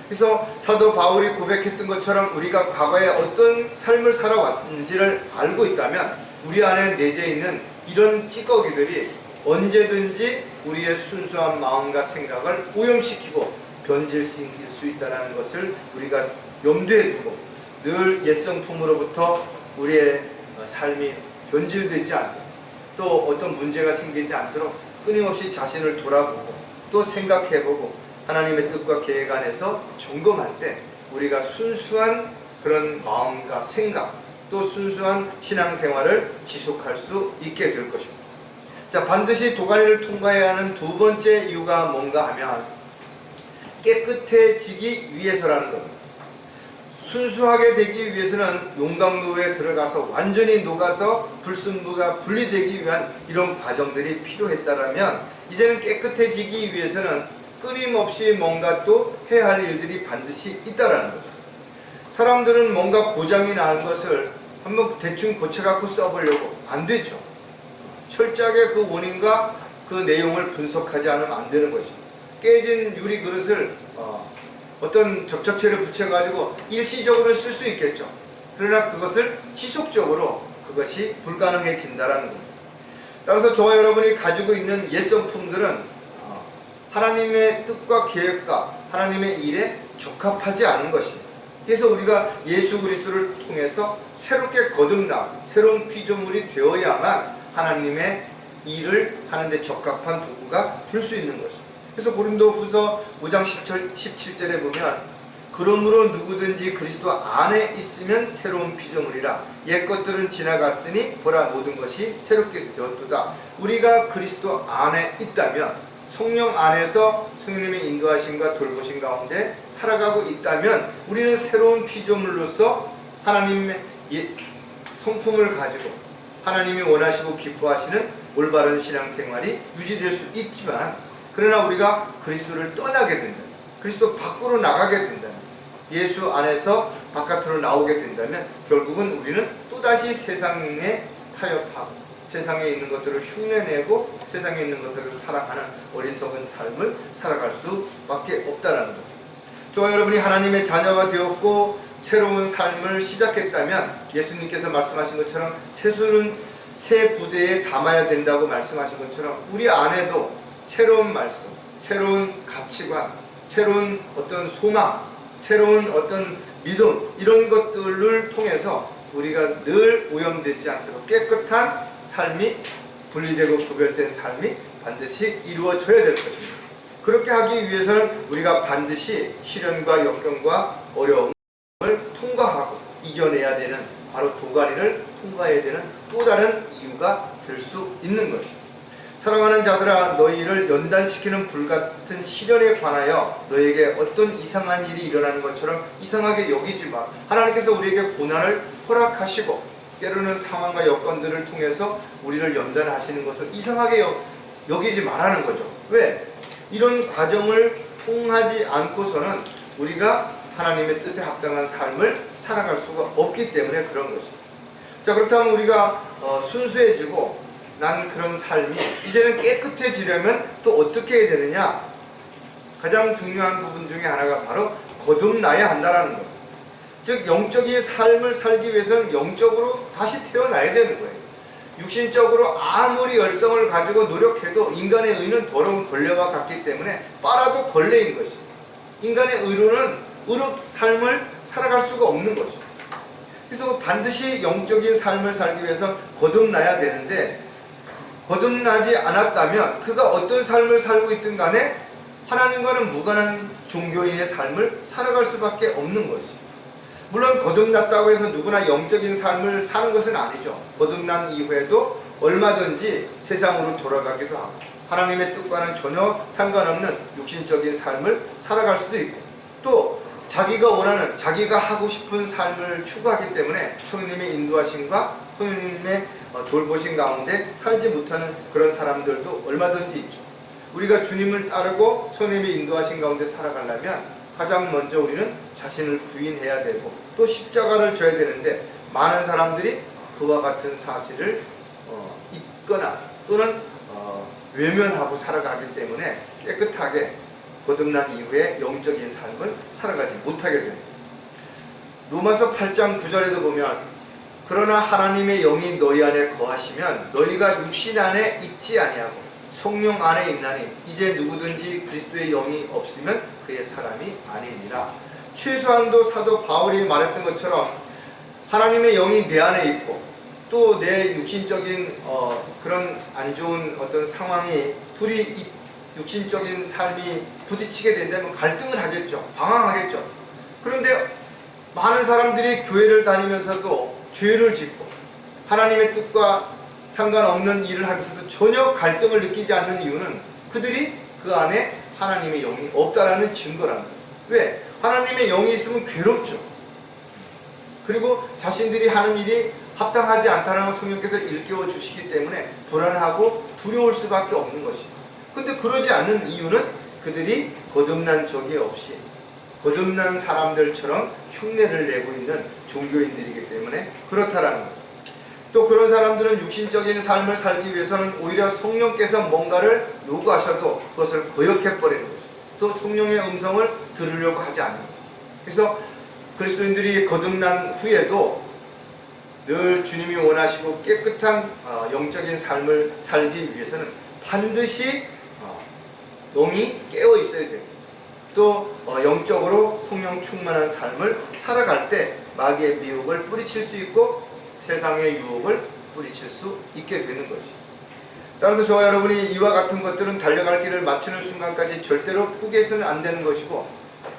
그래서 사도 바울이 고백했던 것처럼 우리가 과거에 어떤 삶을 살아왔는지를 알고 있다면 우리 안에 내재 있는 이런 찌꺼기들이 언제든지 우리의 순수한 마음과 생각을 오염시키고 변질시킬 수 있다는 것을 우리가 염두에 두고 늘 옛성품으로부터 우리의 삶이 변질되지 않도록, 또 어떤 문제가 생기지 않도록 끊임없이 자신을 돌아보고 또 생각해보고 하나님의 뜻과 계획 안에서 점검할 때 우리가 순수한 그런 마음과 생각, 또 순수한 신앙생활을 지속할 수 있게 될 것입니다. 자, 반드시 도가니를 통과해야 하는 두 번째 이유가 뭔가 하면 깨끗해지기 위해서라는 겁니다. 순수하게 되기 위해서는 용광로에 들어가서 완전히 녹아서 불순물과 분리되기 위한 이런 과정들이 필요했다면 이제는 깨끗해지기 위해서는 끊임없이 뭔가 또 해야 할 일들이 반드시 있다라는 거죠. 사람들은 뭔가 고장이 난 것을 한번 대충 고쳐갖고 써보려고 안 되죠. 철저하게 그 원인과 그 내용을 분석하지 않으면 안 되는 것입니다. 깨진 유리 그릇을 어떤 접착제를 붙여가지고 일시적으로 쓸 수 있겠죠. 그러나 그것을 지속적으로 그것이 불가능해진다라는 겁니다. 따라서 저와 여러분이 가지고 있는 옛성품들은 하나님의 뜻과 계획과 하나님의 일에 적합하지 않은 것입니다. 그래서 우리가 예수 그리스도를 통해서 새롭게 거듭나 새로운 피조물이 되어야만 하나님의 일을 하는데 적합한 도구가 될 수 있는 것입니다. 그래서 고린도후서 5장 17절에 보면 그러므로 누구든지 그리스도 안에 있으면 새로운 피조물이라 옛 것들은 지나갔으니 보라 모든 것이 새롭게 되었도다. 우리가 그리스도 안에 있다면, 성령 안에서 성령님의 인도하심과 돌보심 가운데 살아가고 있다면 우리는 새로운 피조물로서 하나님의 성품을 가지고 하나님이 원하시고 기뻐하시는 올바른 신앙생활이 유지될 수 있지만, 그러나 우리가 그리스도를 떠나게 된다, 그리스도 밖으로 나가게 된다, 예수 안에서 바깥으로 나오게 된다면 결국은 우리는 또다시 세상에 타협하고 세상에 있는 것들을 흉내내고 세상에 있는 것들을 사랑하는 어리석은 삶을 살아갈 수밖에 없다는 거죠. 저와 여러분이 하나님의 자녀가 되었고 새로운 삶을 시작했다면 예수님께서 말씀하신 것처럼 새술은 새 부대에 담아야 된다고 말씀하신 것처럼 우리 안에도 새로운 말씀, 새로운 가치관, 새로운 어떤 소망, 새로운 어떤 믿음, 이런 것들을 통해서 우리가 늘 오염되지 않도록 깨끗한 삶이, 분리되고 구별된 삶이 반드시 이루어져야 될 것입니다. 그렇게 하기 위해서는 우리가 반드시 시련과 역경과 어려움을 통과하고 이겨내야 되는, 바로 도가니를 통과해야 되는 또 다른 이유가 될 수 있는 것입니다. 사랑하는 자들아, 너희를 연단시키는 불같은 시련에 관하여 너희에게 어떤 이상한 일이 일어나는 것처럼 이상하게 여기지 마. 하나님께서 우리에게 고난을 허락하시고 때로는 상황과 여건들을 통해서 우리를 연단하시는 것을 이상하게 여기지 말라는 거죠. 왜? 이런 과정을 통하지 않고서는 우리가 하나님의 뜻에 합당한 삶을 살아갈 수가 없기 때문에 그런 것입니다. 자, 그렇다면 우리가 순수해지고 난 그런 삶이 이제는 깨끗해지려면 또 어떻게 해야 되느냐? 가장 중요한 부분 중에 하나가 바로 거듭나야 한다는 거예요. 즉, 영적인 삶을 살기 위해서는 영적으로 다시 태어나야 되는 거예요. 육신적으로 아무리 열성을 가지고 노력해도 인간의 의는 더러운 걸레와 같기 때문에 빨아도 걸레인 것입니다. 인간의 의로는 의롭 삶을 살아갈 수가 없는 것입니다. 그래서 반드시 영적인 삶을 살기 위해서 거듭나야 되는데, 거듭나지 않았다면 그가 어떤 삶을 살고 있든 간에 하나님과는 무관한 종교인의 삶을 살아갈 수밖에 없는 것입니다. 물론 거듭났다고 해서 누구나 영적인 삶을 사는 것은 아니죠. 거듭난 이후에도 얼마든지 세상으로 돌아가기도 하고 하나님의 뜻과는 전혀 상관없는 육신적인 삶을 살아갈 수도 있고, 또 자기가 원하는, 자기가 하고 싶은 삶을 추구하기 때문에 성령님의 인도하심과 성령님의 돌보심 가운데 살지 못하는 그런 사람들도 얼마든지 있죠. 우리가 주님을 따르고 성령님의 인도하심 가운데 살아가려면 가장 먼저 우리는 자신을 부인해야 되고 또 십자가를 져야 되는데, 많은 사람들이 그와 같은 사실을 잊거나 또는 외면하고 살아가기 때문에 깨끗하게 거듭난 이후에 영적인 삶을 살아가지 못하게 됩니다. 로마서 8장 9절에도 보면, 그러나 하나님의 영이 너희 안에 거하시면 너희가 육신 안에 있지 아니하고 성령 안에 있나니 이제 누구든지 그리스도의 영이 없으면 그의 사람이 아니니라. 최소한도 사도 바울이 말했던 것처럼 하나님의 영이 내 안에 있고 또 내 육신적인 그런 안 좋은 어떤 상황이 둘이 육신적인 삶이 부딪히게 된다면 갈등을 하겠죠. 방황하겠죠. 그런데 많은 사람들이 교회를 다니면서도 죄를 짓고 하나님의 뜻과 상관없는 일을 하면서도 전혀 갈등을 느끼지 않는 이유는 그들이 그 안에 하나님의 영이 없다라는 증거라는 거죠. 왜? 하나님의 영이 있으면 괴롭죠. 그리고 자신들이 하는 일이 합당하지 않다는 성령께서 일깨워 주시기 때문에 불안하고 두려울 수밖에 없는 것입니다. 근데 그러지 않는 이유는 그들이 거듭난 적이 없이 거듭난 사람들처럼 흉내를 내고 있는 종교인들이기 때문에 그렇다라는 거죠. 또 그런 사람들은 육신적인 삶을 살기 위해서는 오히려 성령께서 뭔가를 요구하셔도 그것을 거역해버리는 거죠. 또 성령의 음성을 들으려고 하지 않는 거죠. 그래서 그리스도인들이 거듭난 후에도 늘 주님이 원하시고 깨끗한 영적인 삶을 살기 위해서는 반드시 영이 깨어 있어야 됩니다. 또 영적으로 성령 충만한 삶을 살아갈 때 마귀의 미혹을 뿌리칠 수 있고 세상의 유혹을 뿌리칠 수 있게 되는 것이. 따라서 저와 여러분이 이와 같은 것들은 달려갈 길을 맞추는 순간까지 절대로 포기해서는 안 되는 것이고,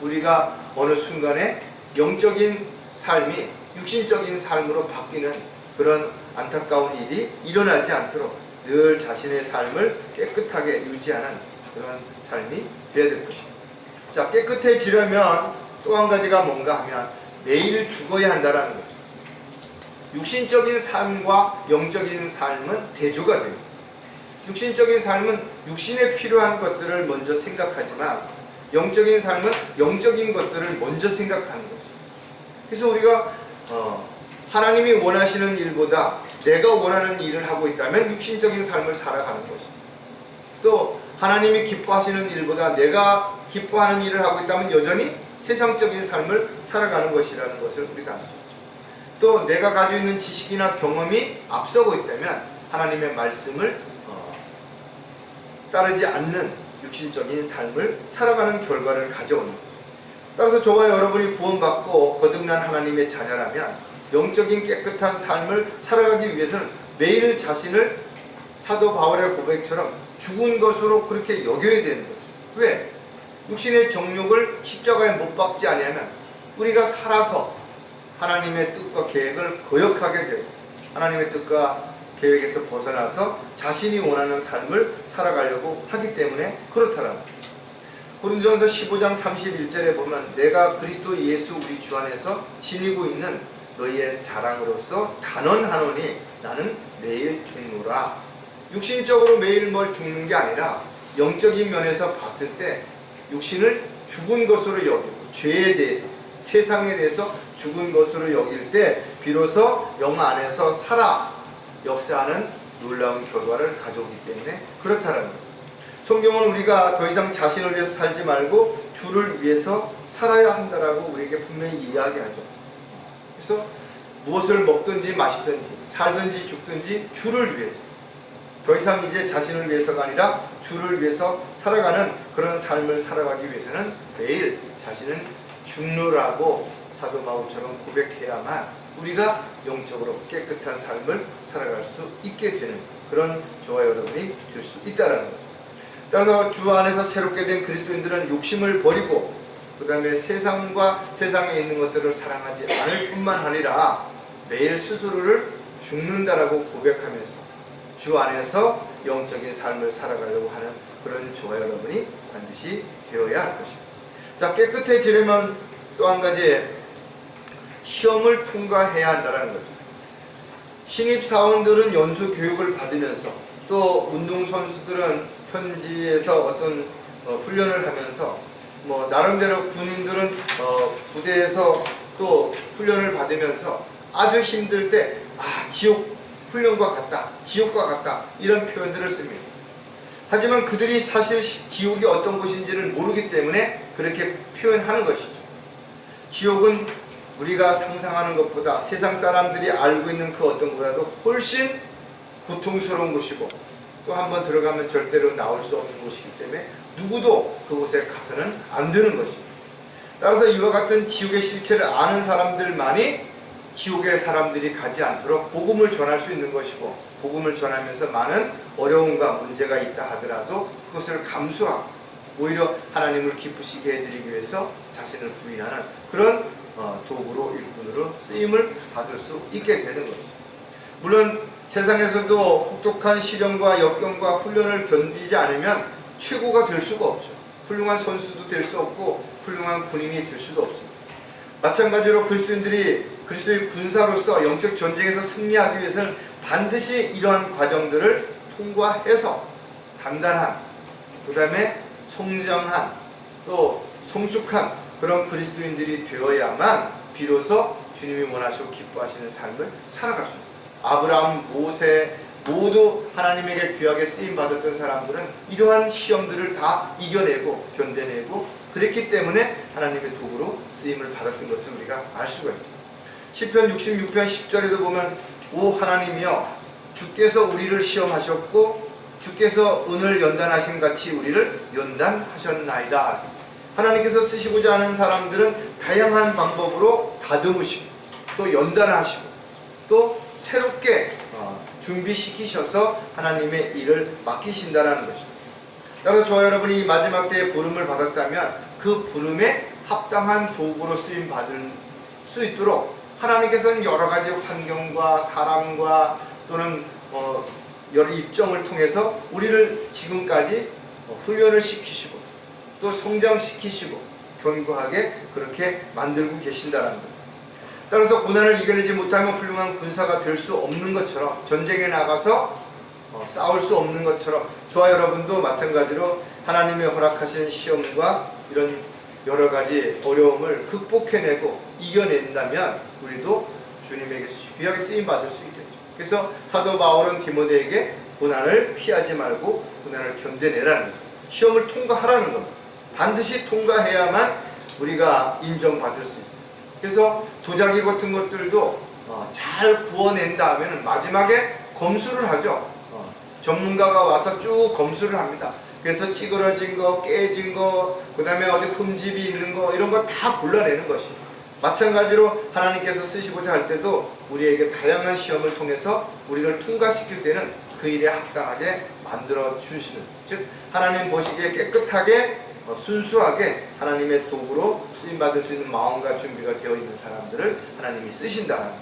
우리가 어느 순간에 영적인 삶이 육신적인 삶으로 바뀌는 그런 안타까운 일이 일어나지 않도록 늘 자신의 삶을 깨끗하게 유지하는 그런 삶이 되어야 될 것입니다. 자, 깨끗해지려면 또 한 가지가 뭔가 하면 매일 죽어야 한다는 거죠. 육신적인 삶과 영적인 삶은 대조가 됩니다. 육신적인 삶은 육신에 필요한 것들을 먼저 생각하지만 영적인 삶은 영적인 것들을 먼저 생각하는 거죠. 그래서 우리가 하나님이 원하시는 일보다 내가 원하는 일을 하고 있다면 육신적인 삶을 살아가는 것입니다. 또 하나님이 기뻐하시는 일보다 내가 기뻐하는 일을 하고 있다면 여전히 세상적인 삶을 살아가는 것이라는 것을 우리가 알 수 있죠. 또 내가 가지고 있는 지식이나 경험이 앞서고 있다면 하나님의 말씀을 따르지 않는 육신적인 삶을 살아가는 결과를 가져오는 거죠. 따라서 저와 여러분이 구원받고 거듭난 하나님의 자녀라면 영적인 깨끗한 삶을 살아가기 위해서는 매일 자신을 사도 바울의 고백처럼 죽은 것으로 그렇게 여겨야 되는 거죠. 왜? 육신의 정욕을 십자가에 못 박지 아니하면 우리가 살아서 하나님의 뜻과 계획을 거역하게 되고 하나님의 뜻과 계획에서 벗어나서 자신이 원하는 삶을 살아가려고 하기 때문에 그렇다라는 거예요. 고린도전서 15장 31절에 보면 내가 그리스도 예수 우리 주 안에서 지니고 있는 너희의 자랑으로서 단언하노니 나는 매일 죽노라. 육신적으로 매일 뭘 죽는 게 아니라 영적인 면에서 봤을 때 육신을 죽은 것으로 여기고 죄에 대해서 세상에 대해서 죽은 것으로 여길 때 비로소 영 안에서 살아 역사하는 놀라운 결과를 가져오기 때문에 그렇다라는 거예요. 성경은 우리가 더 이상 자신을 위해서 살지 말고 주를 위해서 살아야 한다라고 우리에게 분명히 이야기하죠. 그래서 무엇을 먹든지 마시든지 살든지 죽든지 주를 위해서 더 이상 이제 자신을 위해서가 아니라 주를 위해서 살아가는 그런 삶을 살아가기 위해서는 매일 자신은 죽노라고 사도 바울처럼 고백해야만 우리가 영적으로 깨끗한 삶을 살아갈 수 있게 되는 그런 저와 여러분이 될 수 있다는 거죠. 따라서 주 안에서 새롭게 된 그리스도인들은 욕심을 버리고 그 다음에 세상과 세상에 있는 것들을 사랑하지 않을 뿐만 아니라 매일 스스로를 죽는다라고 고백하면서 주 안에서 영적인 삶을 살아가려고 하는 그런 저와 여러분이 반드시 되어야 할 것입니다. 자, 깨끗해지려면 또 한 가지 시험을 통과해야 한다는 거죠. 신입사원들은 연수 교육을 받으면서 또 운동선수들은 현지에서 어떤 훈련을 하면서 나름대로 군인들은 부대에서 또 훈련을 받으면서 아주 힘들 때 지옥 훈련과 같다, 지옥과 같다 이런 표현들을 씁니다. 하지만 그들이 사실 지옥이 어떤 곳인지를 모르기 때문에 그렇게 표현하는 것이죠. 지옥은 우리가 상상하는 것보다 세상 사람들이 알고 있는 그 어떤 것보다도 훨씬 고통스러운 곳이고 또 한번 들어가면 절대로 나올 수 없는 곳이기 때문에 누구도 그곳에 가서는 안 되는 것입니다. 따라서 이와 같은 지옥의 실체를 아는 사람들만이 지옥의 사람들이 가지 않도록 복음을 전할 수 있는 것이고 복음을 전하면서 많은 어려움과 문제가 있다 하더라도 그것을 감수하고 오히려 하나님을 기쁘시게 해드리기 위해서 자신을 부인하는 그런 도구로 일꾼으로 쓰임을 받을 수 있게 되는 것입니다. 물론 세상에서도 혹독한 시련과 역경과 훈련을 견디지 않으면 최고가 될 수가 없죠. 훌륭한 선수도 될 수 없고 훌륭한 군인이 될 수도 없습니다. 마찬가지로 그리스도인들이 그리스도의 군사로서 영적 전쟁에서 승리하기 위해서는 반드시 이러한 과정들을 통과해서 단단한 그 다음에 성장한 또 성숙한 그런 그리스도인들이 되어야만 비로소 주님이 원하시고 기뻐하시는 삶을 살아갈 수 있어요. 아브라함, 모세 모두 하나님에게 귀하게 쓰임받았던 사람들은 이러한 시험들을 다 이겨내고 견뎌내고 그랬기 때문에 하나님의 도구로 쓰임을 받았던 것을 우리가 알 수가 있죠. 시편 66편 10절에도 보면 오 하나님이여 주께서 우리를 시험하셨고 주께서 은을 연단하신 같이 우리를 연단하셨나이다. 하나님께서 쓰시고자 하는 사람들은 다양한 방법으로 다듬으시고 또 연단하시고 또 새롭게 준비시키셔서 하나님의 일을 맡기신다라는 것입니다. 따라서 저와 여러분이 마지막 때에 부름을 받았다면 그 부름에 합당한 도구로 쓰임 받을 수 있도록 하나님께서는 여러 가지 환경과 사람과 또는 여러 입정을 통해서 우리를 지금까지 훈련을 시키시고 또 성장시키시고 견고하게 그렇게 만들고 계신다는 것. 따라서 고난을 이겨내지 못하면 훌륭한 군사가 될 수 없는 것처럼 전쟁에 나가서 싸울 수 없는 것처럼 저와 여러분도 마찬가지로 하나님의 허락하신 시험과 이런 여러 가지 어려움을 극복해내고 이겨낸다면 우리도 주님에게 귀하게 쓰임받을 수 있겠죠. 그래서 사도 바울은 디모데에게 고난을 피하지 말고 고난을 견뎌내라는 거죠. 시험을 통과하라는 겁니다. 반드시 통과해야만 우리가 인정받을 수 있어요. 그래서 도자기 같은 것들도 잘 구워낸 다음에는 마지막에 검수를 하죠. 전문가가 와서 쭉 검수를 합니다. 그래서 찌그러진 거, 깨진 거, 그 다음에 어디 흠집이 있는 거, 이런 거 다 골라내는 것이. 마찬가지로 하나님께서 쓰시고자 할 때도 우리에게 다양한 시험을 통해서 우리를 통과시킬 때는 그 일에 합당하게 만들어 주시는, 즉 하나님 보시기에 깨끗하게 순수하게 하나님의 도구로 쓰임받을 수 있는 마음과 준비가 되어 있는 사람들을 하나님이 쓰신다는 것.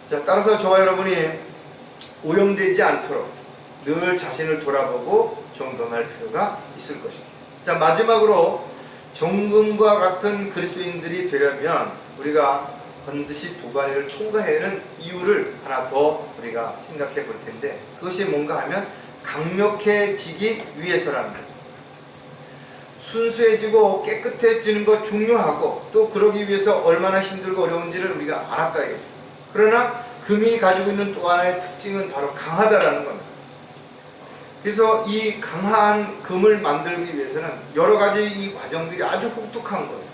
자, 따라서 저와 여러분이 오염되지 않도록 늘 자신을 돌아보고 점검할 필요가 있을 것입니다. 자, 마지막으로 정금과 같은 그리스도인들이 되려면 우리가 반드시 도가니를 통과해야 하는 이유를 하나 더 우리가 생각해 볼 텐데, 그것이 뭔가 하면 강력해지기 위해서라는 거죠. 순수해지고 깨끗해지는 거 중요하고, 또 그러기 위해서 얼마나 힘들고 어려운지를 우리가 알았다 이거죠. 그러나 금이 가지고 있는 또 하나의 특징은 바로 강하다라는 겁니다. 그래서 이 강한 금을 만들기 위해서는 여러 가지 이 과정들이 아주 혹독한 거예요.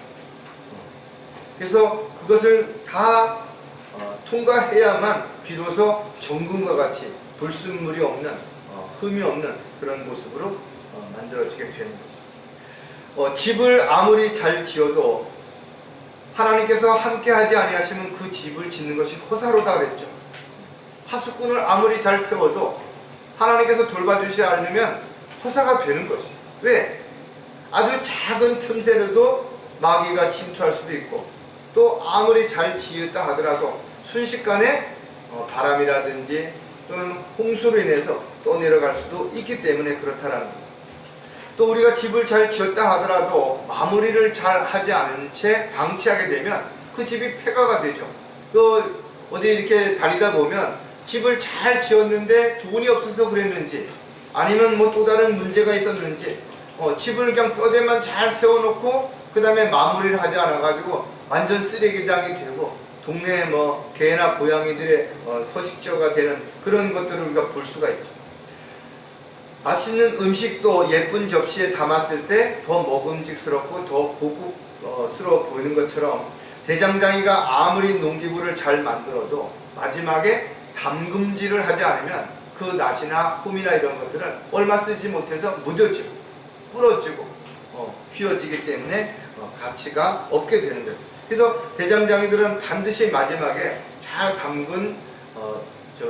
그래서 그것을 다 통과해야만 비로소 정금과 같이 불순물이 없는, 흠이 없는 그런 모습으로 만들어지게 되는 거죠. 집을 아무리 잘 지어도 하나님께서 함께 하지 아니하시면 그 집을 짓는 것이 허사로다 그랬죠. 파수꾼을 아무리 잘 세워도 하나님께서 돌봐주시지 않으면 허사가 되는 것이. 왜? 아주 작은 틈새로도 마귀가 침투할 수도 있고, 또 아무리 잘 지었다 하더라도 순식간에 바람이라든지 또는 홍수로 인해서 떠내려갈 수도 있기 때문에 그렇다라는 겁니다. 또 우리가 집을 잘 지었다 하더라도 마무리를 잘 하지 않은 채 방치하게 되면 그 집이 폐가가 되죠. 또 어디 이렇게 다니다 보면 집을 잘 지었는데 돈이 없어서 그랬는지, 아니면 뭐 또 다른 문제가 있었는지, 집을 그냥 뼈대만 잘 세워놓고 그 다음에 마무리를 하지 않아가지고 완전 쓰레기장이 되고 동네에 뭐 개나 고양이들의 서식지가 되는 그런 것들을 우리가 볼 수가 있죠. 맛있는 음식도 예쁜 접시에 담았을 때 더 먹음직스럽고 더 고급스러워 보이는 것처럼, 대장장이가 아무리 농기구를 잘 만들어도 마지막에 담금질을 하지 않으면 그 낫이나 홈이나 이런 것들은 얼마 쓰지 못해서 무뎌지고 부러지고 휘어지기 때문에 가치가 없게 되는 거죠. 그래서 대장장이들은 반드시 마지막에 잘 담근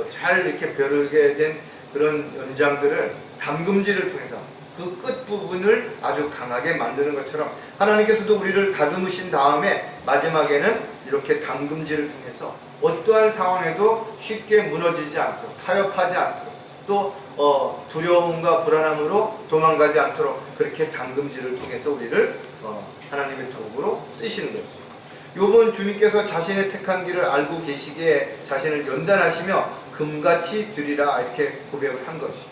잘 이렇게 벼르게 된 그런 연장들을 담금질을 통해서 그 끝부분을 아주 강하게 만드는 것처럼, 하나님께서도 우리를 다듬으신 다음에 마지막에는 이렇게 담금질을 통해서 어떠한 상황에도 쉽게 무너지지 않도록, 타협하지 않도록, 또 두려움과 불안함으로 도망가지 않도록 그렇게 담금질을 통해서 우리를 하나님의 도구로 쓰시는 것이죠. 요번 주님께서 자신의 택한 길을 알고 계시기에 자신을 연단하시며 금같이 되리라 이렇게 고백을 한 것이.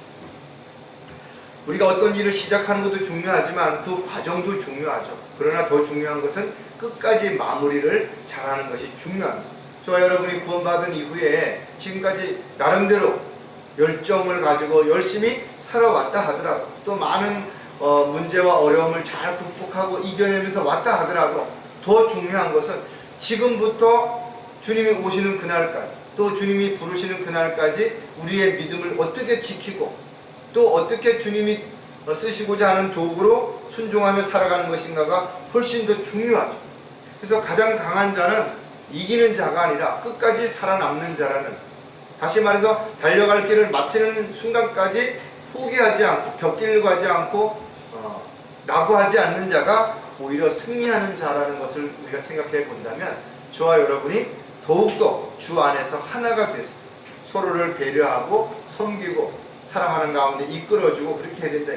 우리가 어떤 일을 시작하는 것도 중요하지만 그 과정도 중요하죠. 그러나 더 중요한 것은 끝까지 마무리를 잘하는 것이 중요합니다. 저와 여러분이 구원받은 이후에 지금까지 나름대로 열정을 가지고 열심히 살아왔다 하더라도, 또 많은 문제와 어려움을 잘 극복하고 이겨내면서 왔다 하더라도, 더 중요한 것은 지금부터 주님이 오시는 그날까지, 또 주님이 부르시는 그날까지 우리의 믿음을 어떻게 지키고 또 어떻게 주님이 쓰시고자 하는 도구로 순종하며 살아가는 것인가가 훨씬 더 중요하죠. 그래서 가장 강한 자는 이기는 자가 아니라 끝까지 살아남는 자라는, 다시 말해서 달려갈 길을 마치는 순간까지 포기하지 않고 곁길을 가지 않고 낙오하지 않는 자가 오히려 승리하는 자라는 것을 우리가 생각해 본다면, 저와 여러분이 더욱더 주 안에서 하나가 돼서 서로를 배려하고 섬기고 사랑하는 가운데 이끌어주고 그렇게 해야 된다.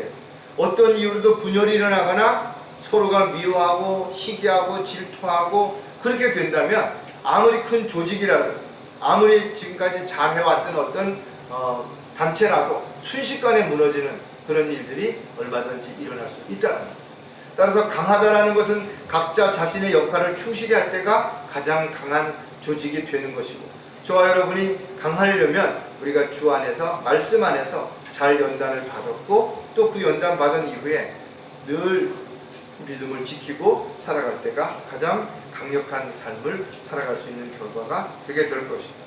어떤 이유로도 분열이 일어나거나 서로가 미워하고 시기하고 질투하고 그렇게 된다면, 아무리 큰 조직이라도, 아무리 지금까지 잘 해왔던 어떤 단체라도 순식간에 무너지는 그런 일들이 얼마든지 일어날 수 있다는 겁니다. 따라서 강하다라는 것은 각자 자신의 역할을 충실히 할 때가 가장 강한 조직이 되는 것이고, 저와 여러분이 강하려면 우리가 주 안에서, 말씀 안에서 잘 연단을 받았고, 또 그 연단 받은 이후에 늘 믿음을 지키고 살아갈 때가 가장 강력한 삶을 살아갈 수 있는 결과가 되게 될 것입니다.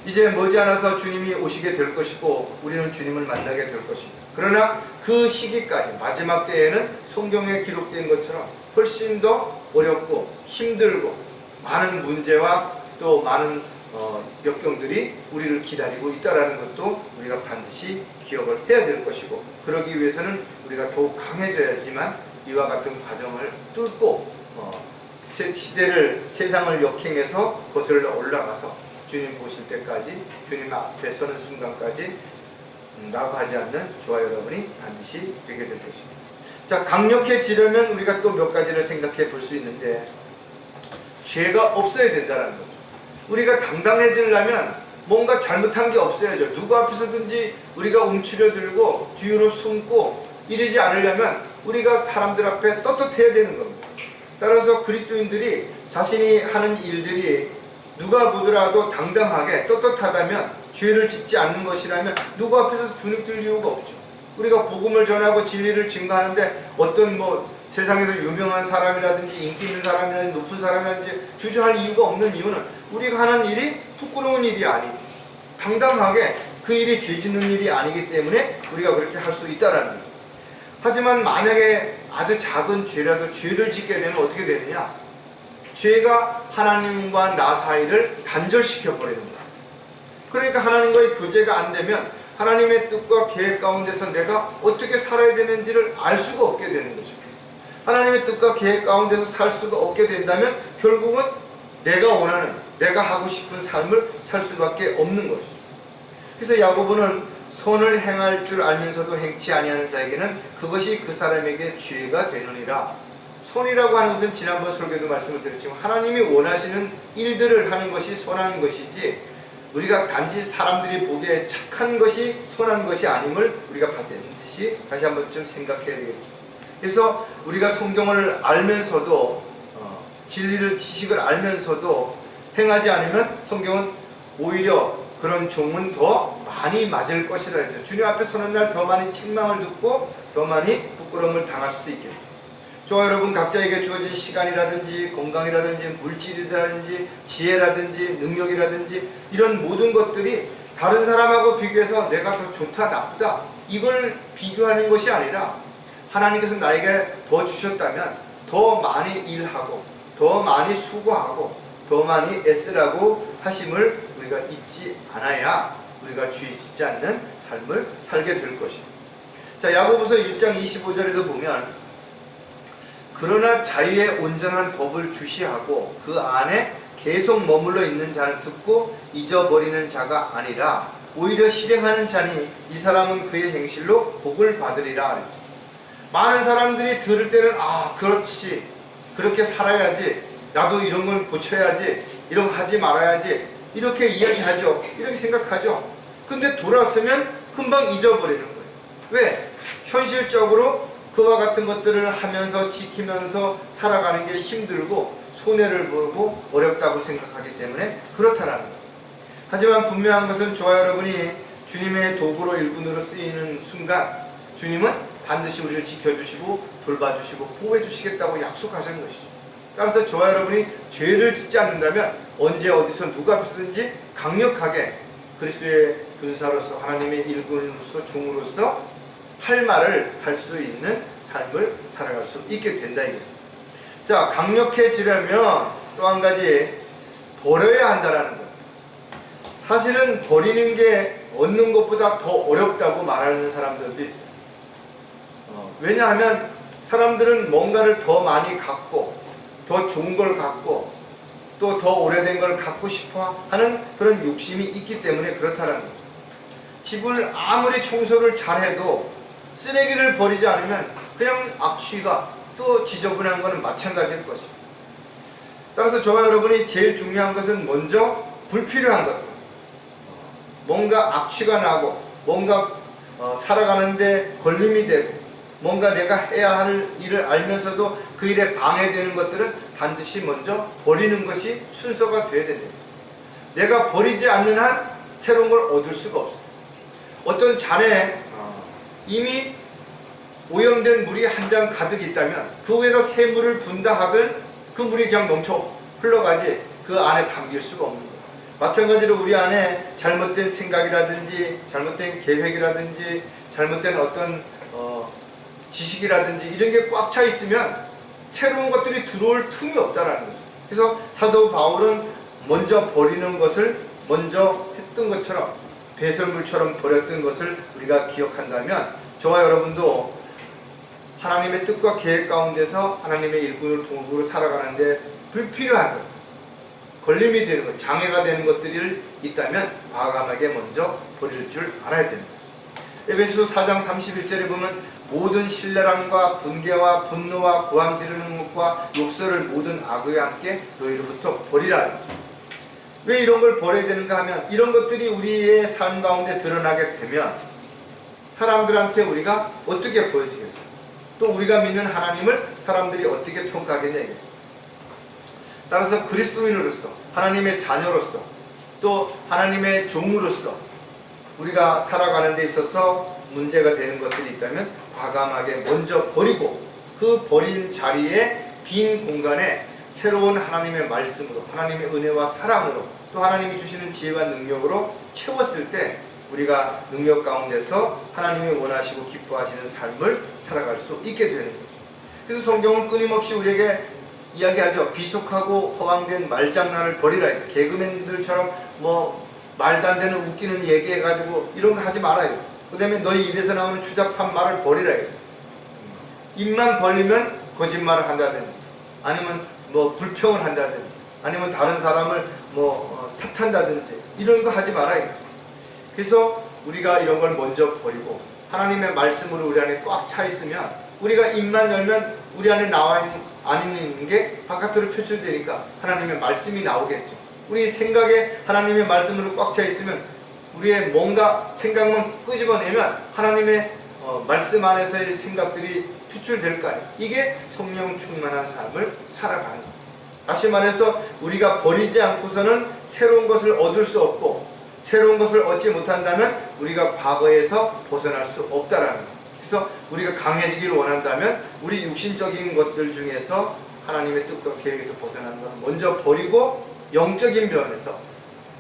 이제 머지않아서 주님이 오시게 될 것이고 우리는 주님을 만나게 될 것입니다. 그러나 그 시기까지 마지막 때에는 성경에 기록된 것처럼 훨씬 더 어렵고 힘들고 많은 문제와 또 많은 역경들이 우리를 기다리고 있다는 것도 우리가 반드시 기억을 해야 될 것이고, 그러기 위해서는 우리가 더욱 강해져야지만 이와 같은 과정을 뚫고 시대를, 세상을 역행해서 거슬러 올라가서 주님 보실 때까지, 주님 앞에 서는 순간까지 낙오하지 않는 저와 여러분이 반드시 되게 될 것입니다. 자, 강력해지려면 우리가 또 몇 가지를 생각해 볼 수 있는데, 죄가 없어야 된다는 거죠. 우리가 당당해지려면 뭔가 잘못한 게 없어야죠. 누구 앞에서든지 우리가 움츠려들고 뒤로 숨고 이러지 않으려면 우리가 사람들 앞에 떳떳해야 되는 겁니다. 따라서 그리스도인들이 자신이 하는 일들이 누가 보더라도 당당하게 떳떳하다면, 죄를 짓지 않는 것이라면 누구 앞에서 주눅들 이유가 없죠. 우리가 복음을 전하고 진리를 증거하는데 어떤 세상에서 유명한 사람이라든지 인기 있는 사람이라든지 높은 사람이라든지 주저할 이유가 없는 이유는 우리가 하는 일이 부끄러운 일이 아니고 당당하게 그 일이 죄 짓는 일이 아니기 때문에 우리가 그렇게 할 수 있다라는 거죠. 하지만 만약에 아주 작은 죄라도 죄를 짓게 되면 어떻게 되느냐? 죄가 하나님과 나 사이를 단절시켜 버리는 거예요. 그러니까 하나님과의 교제가 안 되면 하나님의 뜻과 계획 가운데서 내가 어떻게 살아야 되는지를 알 수가 없게 되는 거죠. 하나님의 뜻과 계획 가운데서 살 수가 없게 된다면 결국은 내가 원하는, 내가 하고 싶은 삶을 살 수밖에 없는 것이죠. 그래서 야고보는 선을 행할 줄 알면서도 행치 아니하는 자에게는 그것이 그 사람에게 죄가 되느니라. 선이라고 하는 것은 지난번 설교도 말씀을 드렸지만 하나님이 원하시는 일들을 하는 것이 선한 것이지, 우리가 단지 사람들이 보기에 착한 것이 선한 것이 아님을 우리가 반드시 다시 한번 좀 생각해야 되겠죠. 그래서 우리가 성경을 알면서도 진리를, 지식을 알면서도 행하지 않으면 성경은 오히려 그런 종은 더 많이 맞을 것이라 했죠. 주님 앞에 서는 날 더 많이 책망을 듣고 더 많이 부끄러움을 당할 수도 있겠죠. 저와 여러분 각자에게 주어진 시간이라든지 건강이라든지 물질이라든지 지혜라든지 능력이라든지 이런 모든 것들이 다른 사람하고 비교해서 내가 더 좋다 나쁘다 이걸 비교하는 것이 아니라, 하나님께서 나에게 더 주셨다면 더 많이 일하고 더 많이 수고하고 더 많이 애쓰라고 하심을 우리가 잊지 않아야 우리가 죄 짓지 않는 삶을 살게 될 것입니다. 자, 야고보서 1장 25절에도 보면, 그러나 자유의 온전한 법을 주시하고 그 안에 계속 머물러 있는 자는 듣고 잊어버리는 자가 아니라 오히려 실행하는 자니 이 사람은 그의 행실로 복을 받으리라. 많은 사람들이 들을 때는 그렇지, 그렇게 살아야지, 나도 이런 걸 고쳐야지, 이런 거 하지 말아야지 이렇게 이야기하죠. 이렇게 생각하죠. 근데 돌아서면 금방 잊어버리는 거예요. 왜? 현실적으로 그와 같은 것들을 하면서 지키면서 살아가는 게 힘들고 손해를 보고 어렵다고 생각하기 때문에 그렇다라는 거죠. 하지만 분명한 것은 저와 여러분이 주님의 도구로 일꾼으로 쓰이는 순간 주님은 반드시 우리를 지켜주시고 돌봐주시고 보호해주시겠다고 약속하신 것이죠. 따라서 저와 여러분이 죄를 짓지 않는다면 언제 어디서 누구 앞에서든지 강력하게 그리스도의 군사로서, 하나님의 일꾼으로서, 종으로서 할 말을 할 수 있는 삶을 살아갈 수 있게 된다 이거죠. 자, 강력해지려면 또 한 가지 버려야 한다라는 거예요. 사실은 버리는 게 얻는 것보다 더 어렵다고 말하는 사람들도 있어요. 왜냐하면 사람들은 뭔가를 더 많이 갖고 더 좋은 걸 갖고 또 더 오래된 걸 갖고 싶어 하는 그런 욕심이 있기 때문에 그렇다라는 거죠. 집을 아무리 청소를 잘해도 쓰레기를 버리지 않으면 그냥 악취가 또 지저분한 것은 마찬가지일 것입니다. 따라서 저와 여러분이 제일 중요한 것은 먼저 불필요한 것들, 뭔가 악취가 나고 뭔가 살아가는데 걸림이 되고 뭔가 내가 해야 할 일을 알면서도 그 일에 방해되는 것들은 반드시 먼저 버리는 것이 순서가 되어야 됩니다. 내가 버리지 않는 한 새로운 걸 얻을 수가 없어요. 어떤 잔에 이미 오염된 물이 한 잔 가득 있다면 그 위에다 새 물을 붓다 하든 그 물이 그냥 넘쳐 흘러가지 그 안에 담길 수가 없는 거예요. 마찬가지로 우리 안에 잘못된 생각이라든지 잘못된 계획이라든지 잘못된 어떤 지식이라든지 이런 게 꽉 차 있으면 새로운 것들이 들어올 틈이 없다라는 거죠. 그래서 사도 바울은 먼저 버리는 것을 먼저 했던 것처럼 배설물처럼 버렸던 것을 우리가 기억한다면 저와 여러분도 하나님의 뜻과 계획 가운데서 하나님의 일꾼을 도구로 살아가는데 불필요한 것, 걸림이 되는 것, 장애가 되는 것들이 있다면 과감하게 먼저 버릴 줄 알아야 되는 거죠. 에베소서 4장 31절에 보면 모든 신랄함과 분개와 분노와 고함 지르는 것과 욕설을 모든 악의와 함께 너희로부터 버리라는 거죠. 왜 이런 걸 버려야 되는가 하면 이런 것들이 우리의 삶 가운데 드러나게 되면 사람들한테 우리가 어떻게 보여지겠어요? 또 우리가 믿는 하나님을 사람들이 어떻게 평가하겠냐 이거죠. 따라서 그리스도인으로서 하나님의 자녀로서 또 하나님의 종으로서 우리가 살아가는 데 있어서 문제가 되는 것들이 있다면 과감하게 먼저 버리고 그 버린 자리에 빈 공간에 새로운 하나님의 말씀으로 하나님의 은혜와 사랑으로 또 하나님이 주시는 지혜와 능력으로 채웠을 때 우리가 능력 가운데서 하나님이 원하시고 기뻐하시는 삶을 살아갈 수 있게 되는 거죠. 그래서 성경은 끊임없이 우리에게 이야기하죠. 비속하고 허황된 말장난을 버리라. 개그맨들처럼 말도 안 되는 웃기는 얘기해가지고 이런 거 하지 말아요. 그 다음에 너희 입에서 나오는 추잡한 말을 버리라. 입만 벌리면 거짓말을 한다든지 아니면 불평을 한다든지 아니면 다른 사람을 탓한다든지 이런 거 하지 말아요. 그래서 우리가 이런 걸 먼저 버리고 하나님의 말씀으로 우리 안에 꽉 차 있으면 우리가 입만 열면 우리 안에 안 있는 게 바깥으로 표출되니까 하나님의 말씀이 나오겠죠. 우리 생각에 하나님의 말씀으로 꽉 차 있으면 우리의 뭔가 생각만 끄집어내면 하나님의 말씀 안에서의 생각들이 표출될 거 아니에요. 이게 성령 충만한 삶을 살아가는 거예요. 다시 말해서 우리가 버리지 않고서는 새로운 것을 얻을 수 없고 새로운 것을 얻지 못한다면 우리가 과거에서 벗어날 수 없다라는 거예요. 그래서 우리가 강해지기를 원한다면 우리 육신적인 것들 중에서 하나님의 뜻과 계획에서 벗어나는 걸 먼저 버리고 영적인 면에서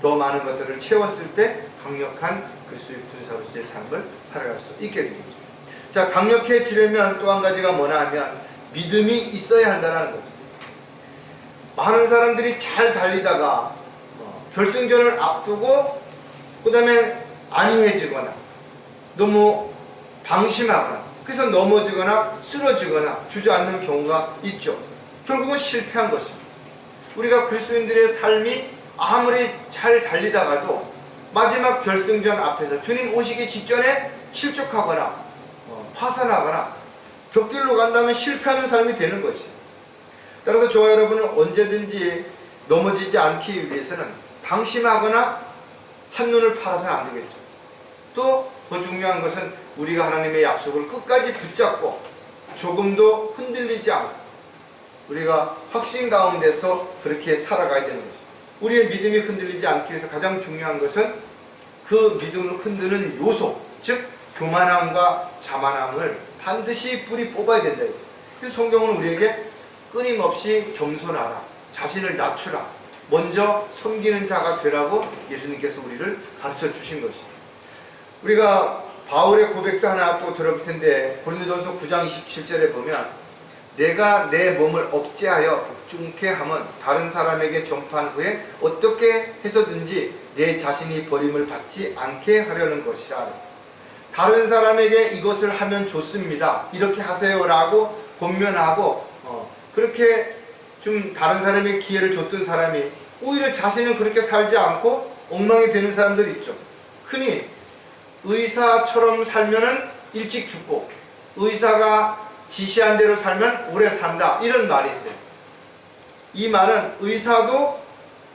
더 많은 것들을 채웠을 때 강력한 그리스도의 군사로서의 삶을 살아갈 수 있게 되겠죠. 자, 강력해지려면 또 한 가지가 뭐냐 하면 믿음이 있어야 한다는 거죠. 많은 사람들이 잘 달리다가 결승전을 앞두고 그 다음에 안이해지거나 너무 방심하거나 그래서 넘어지거나 쓰러지거나 주저앉는 경우가 있죠. 결국은 실패한 것입니다. 우리가 그리스도인들의 삶이 아무리 잘 달리다가도 마지막 결승전 앞에서 주님 오시기 직전에 실족하거나 파산하거나 격길로 간다면 실패하는 삶이 되는 것이에요. 따라서 저와 여러분은 언제든지 넘어지지 않기 위해서는 방심하거나 한눈을 팔아서는 안 되겠죠. 또 더 중요한 것은 우리가 하나님의 약속을 끝까지 붙잡고 조금도 흔들리지 않고 우리가 확신 가운데서 그렇게 살아가야 되는 것이죠. 우리의 믿음이 흔들리지 않기 위해서 가장 중요한 것은 그 믿음을 흔드는 요소, 즉 교만함과 자만함을 반드시 뿌리 뽑아야 된다. 그래서 성경은 우리에게 끊임없이 겸손하라, 자신을 낮추라, 먼저 섬기는 자가 되라고 예수님께서 우리를 가르쳐 주신 것입니다. 우리가 바울의 고백도 하나 또 들어볼 텐데 고린도전서 9장 27절에 보면 내가 내 몸을 억제하여 복종케 함은 다른 사람에게 전파한 후에 어떻게 해서든지 내 자신이 버림을 받지 않게 하려는 것이라. 다른 사람에게 이것을 하면 좋습니다, 이렇게 하세요라고 권면하고 그렇게 좀 다른 사람에게 기회를 줬던 사람이 오히려 자신은 그렇게 살지 않고 엉망이 되는 사람들이 있죠. 흔히 의사처럼 살면은 일찍 죽고 의사가 지시한 대로 살면 오래 산다, 이런 말이 있어요. 이 말은 의사도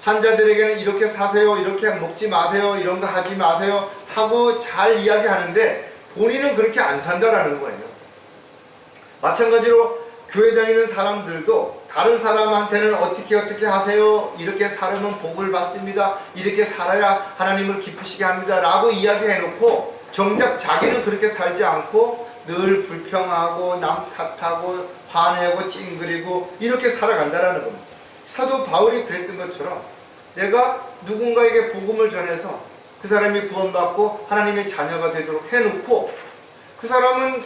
환자들에게는 이렇게 사세요, 이렇게 먹지 마세요, 이런 거 하지 마세요 하고 잘 이야기하는데 본인은 그렇게 안 산다라는 거예요. 마찬가지로 교회 다니는 사람들도 다른 사람한테는 어떻게 하세요, 이렇게 살면 복을 받습니다, 이렇게 살아야 하나님을 기쁘시게 합니다 라고 이야기해놓고 정작 자기는 그렇게 살지 않고 늘 불평하고 남 탓하고 화내고 찡그리고 이렇게 살아간다라는 겁니다. 사도 바울이 그랬던 것처럼 내가 누군가에게 복음을 전해서 그 사람이 구원받고 하나님의 자녀가 되도록 해놓고 그 사람은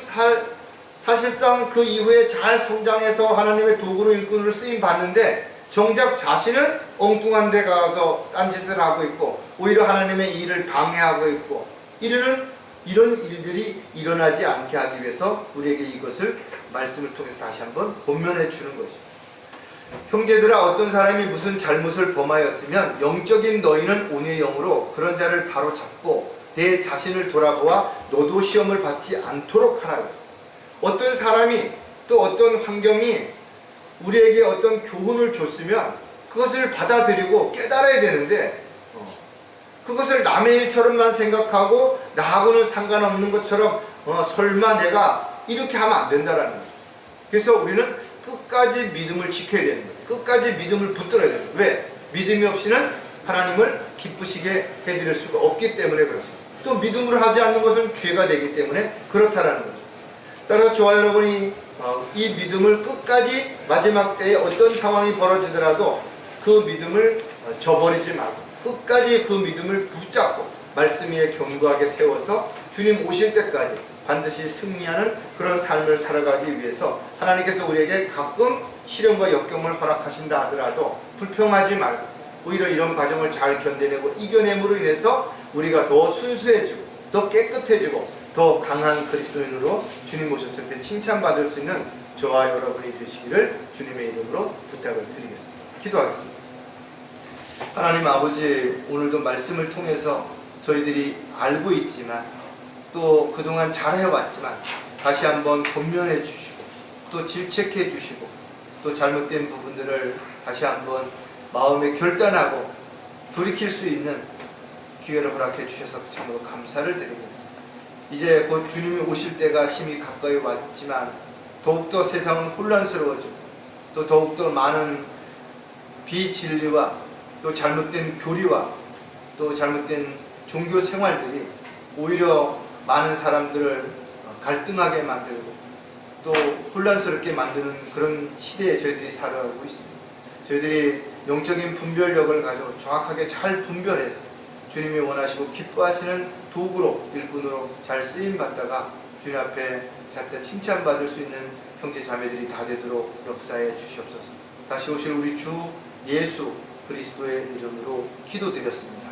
사실상 그 이후에 잘 성장해서 하나님의 도구로 일꾼으로 쓰임 받는데 정작 자신은 엉뚱한 데 가서 딴짓을 하고 있고 오히려 하나님의 일을 방해하고 있고 이런 일들이 일어나지 않게 하기 위해서 우리에게 이것을 말씀을 통해서 다시 한번 권면해 주는 것이죠. 형제들아, 어떤 사람이 무슨 잘못을 범하였으면 영적인 너희는 온유의 영으로 그런 자를 바로 잡고 내 자신을 돌아보아 너도 시험을 받지 않도록 하라. 어떤 사람이 또 어떤 환경이 우리에게 어떤 교훈을 줬으면 그것을 받아들이고 깨달아야 되는데 그것을 남의 일처럼만 생각하고 나하고는 상관없는 것처럼 설마 내가 이렇게 하면 안 된다라는 거죠. 그래서 우리는 끝까지 믿음을 지켜야 되는 거예요. 끝까지 믿음을 붙들어야 되는 거예요. 왜? 믿음이 없이는 하나님을 기쁘시게 해드릴 수가 없기 때문에 그렇습니다. 또 믿음으로 하지 않는 것은 죄가 되기 때문에 그렇다라는 거죠. 따라서 저와 여러분이 이 믿음을 끝까지 마지막 때에 어떤 상황이 벌어지더라도 그 믿음을 저버리지 말고 끝까지 그 믿음을 붙잡고 말씀 위에 견고하게 세워서 주님 오실 때까지 반드시 승리하는 그런 삶을 살아가기 위해서 하나님께서 우리에게 가끔 시련과 역경을 허락하신다 하더라도 불평하지 말고 오히려 이런 과정을 잘 견뎌내고 이겨냄으로 인해서 우리가 더 순수해지고 더 깨끗해지고 더 강한 그리스도인으로 주님 오셨을 때 칭찬받을 수 있는 저와 여러분이 되시기를 주님의 이름으로 부탁을 드리겠습니다. 기도하겠습니다. 하나님 아버지, 오늘도 말씀을 통해서 저희들이 알고 있지만 또 그동안 잘 해왔지만 다시 한번 권면해 주시고 또 질책해 주시고 또 잘못된 부분들을 다시 한번 마음에 결단하고 돌이킬 수 있는 기회를 허락해 주셔서 참으로 감사를 드립니다. 이제 곧 주님이 오실 때가 심히 가까이 왔지만 더욱더 세상은 혼란스러워지고 또 더욱더 많은 비진리와 또 잘못된 교리와 또 잘못된 종교 생활들이 오히려 많은 사람들을 갈등하게 만들고 또 혼란스럽게 만드는 그런 시대에 저희들이 살아가고 있습니다. 저희들이 영적인 분별력을 가지고 정확하게 잘 분별해서 주님이 원하시고 기뻐하시는 도구로 일꾼으로 잘 쓰임받다가 주님 앞에 잘 칭찬받을 수 있는 형제 자매들이 다 되도록 역사해 주시옵소서. 다시 오실 우리 주 예수 그리스도의 이름으로 기도드렸습니다.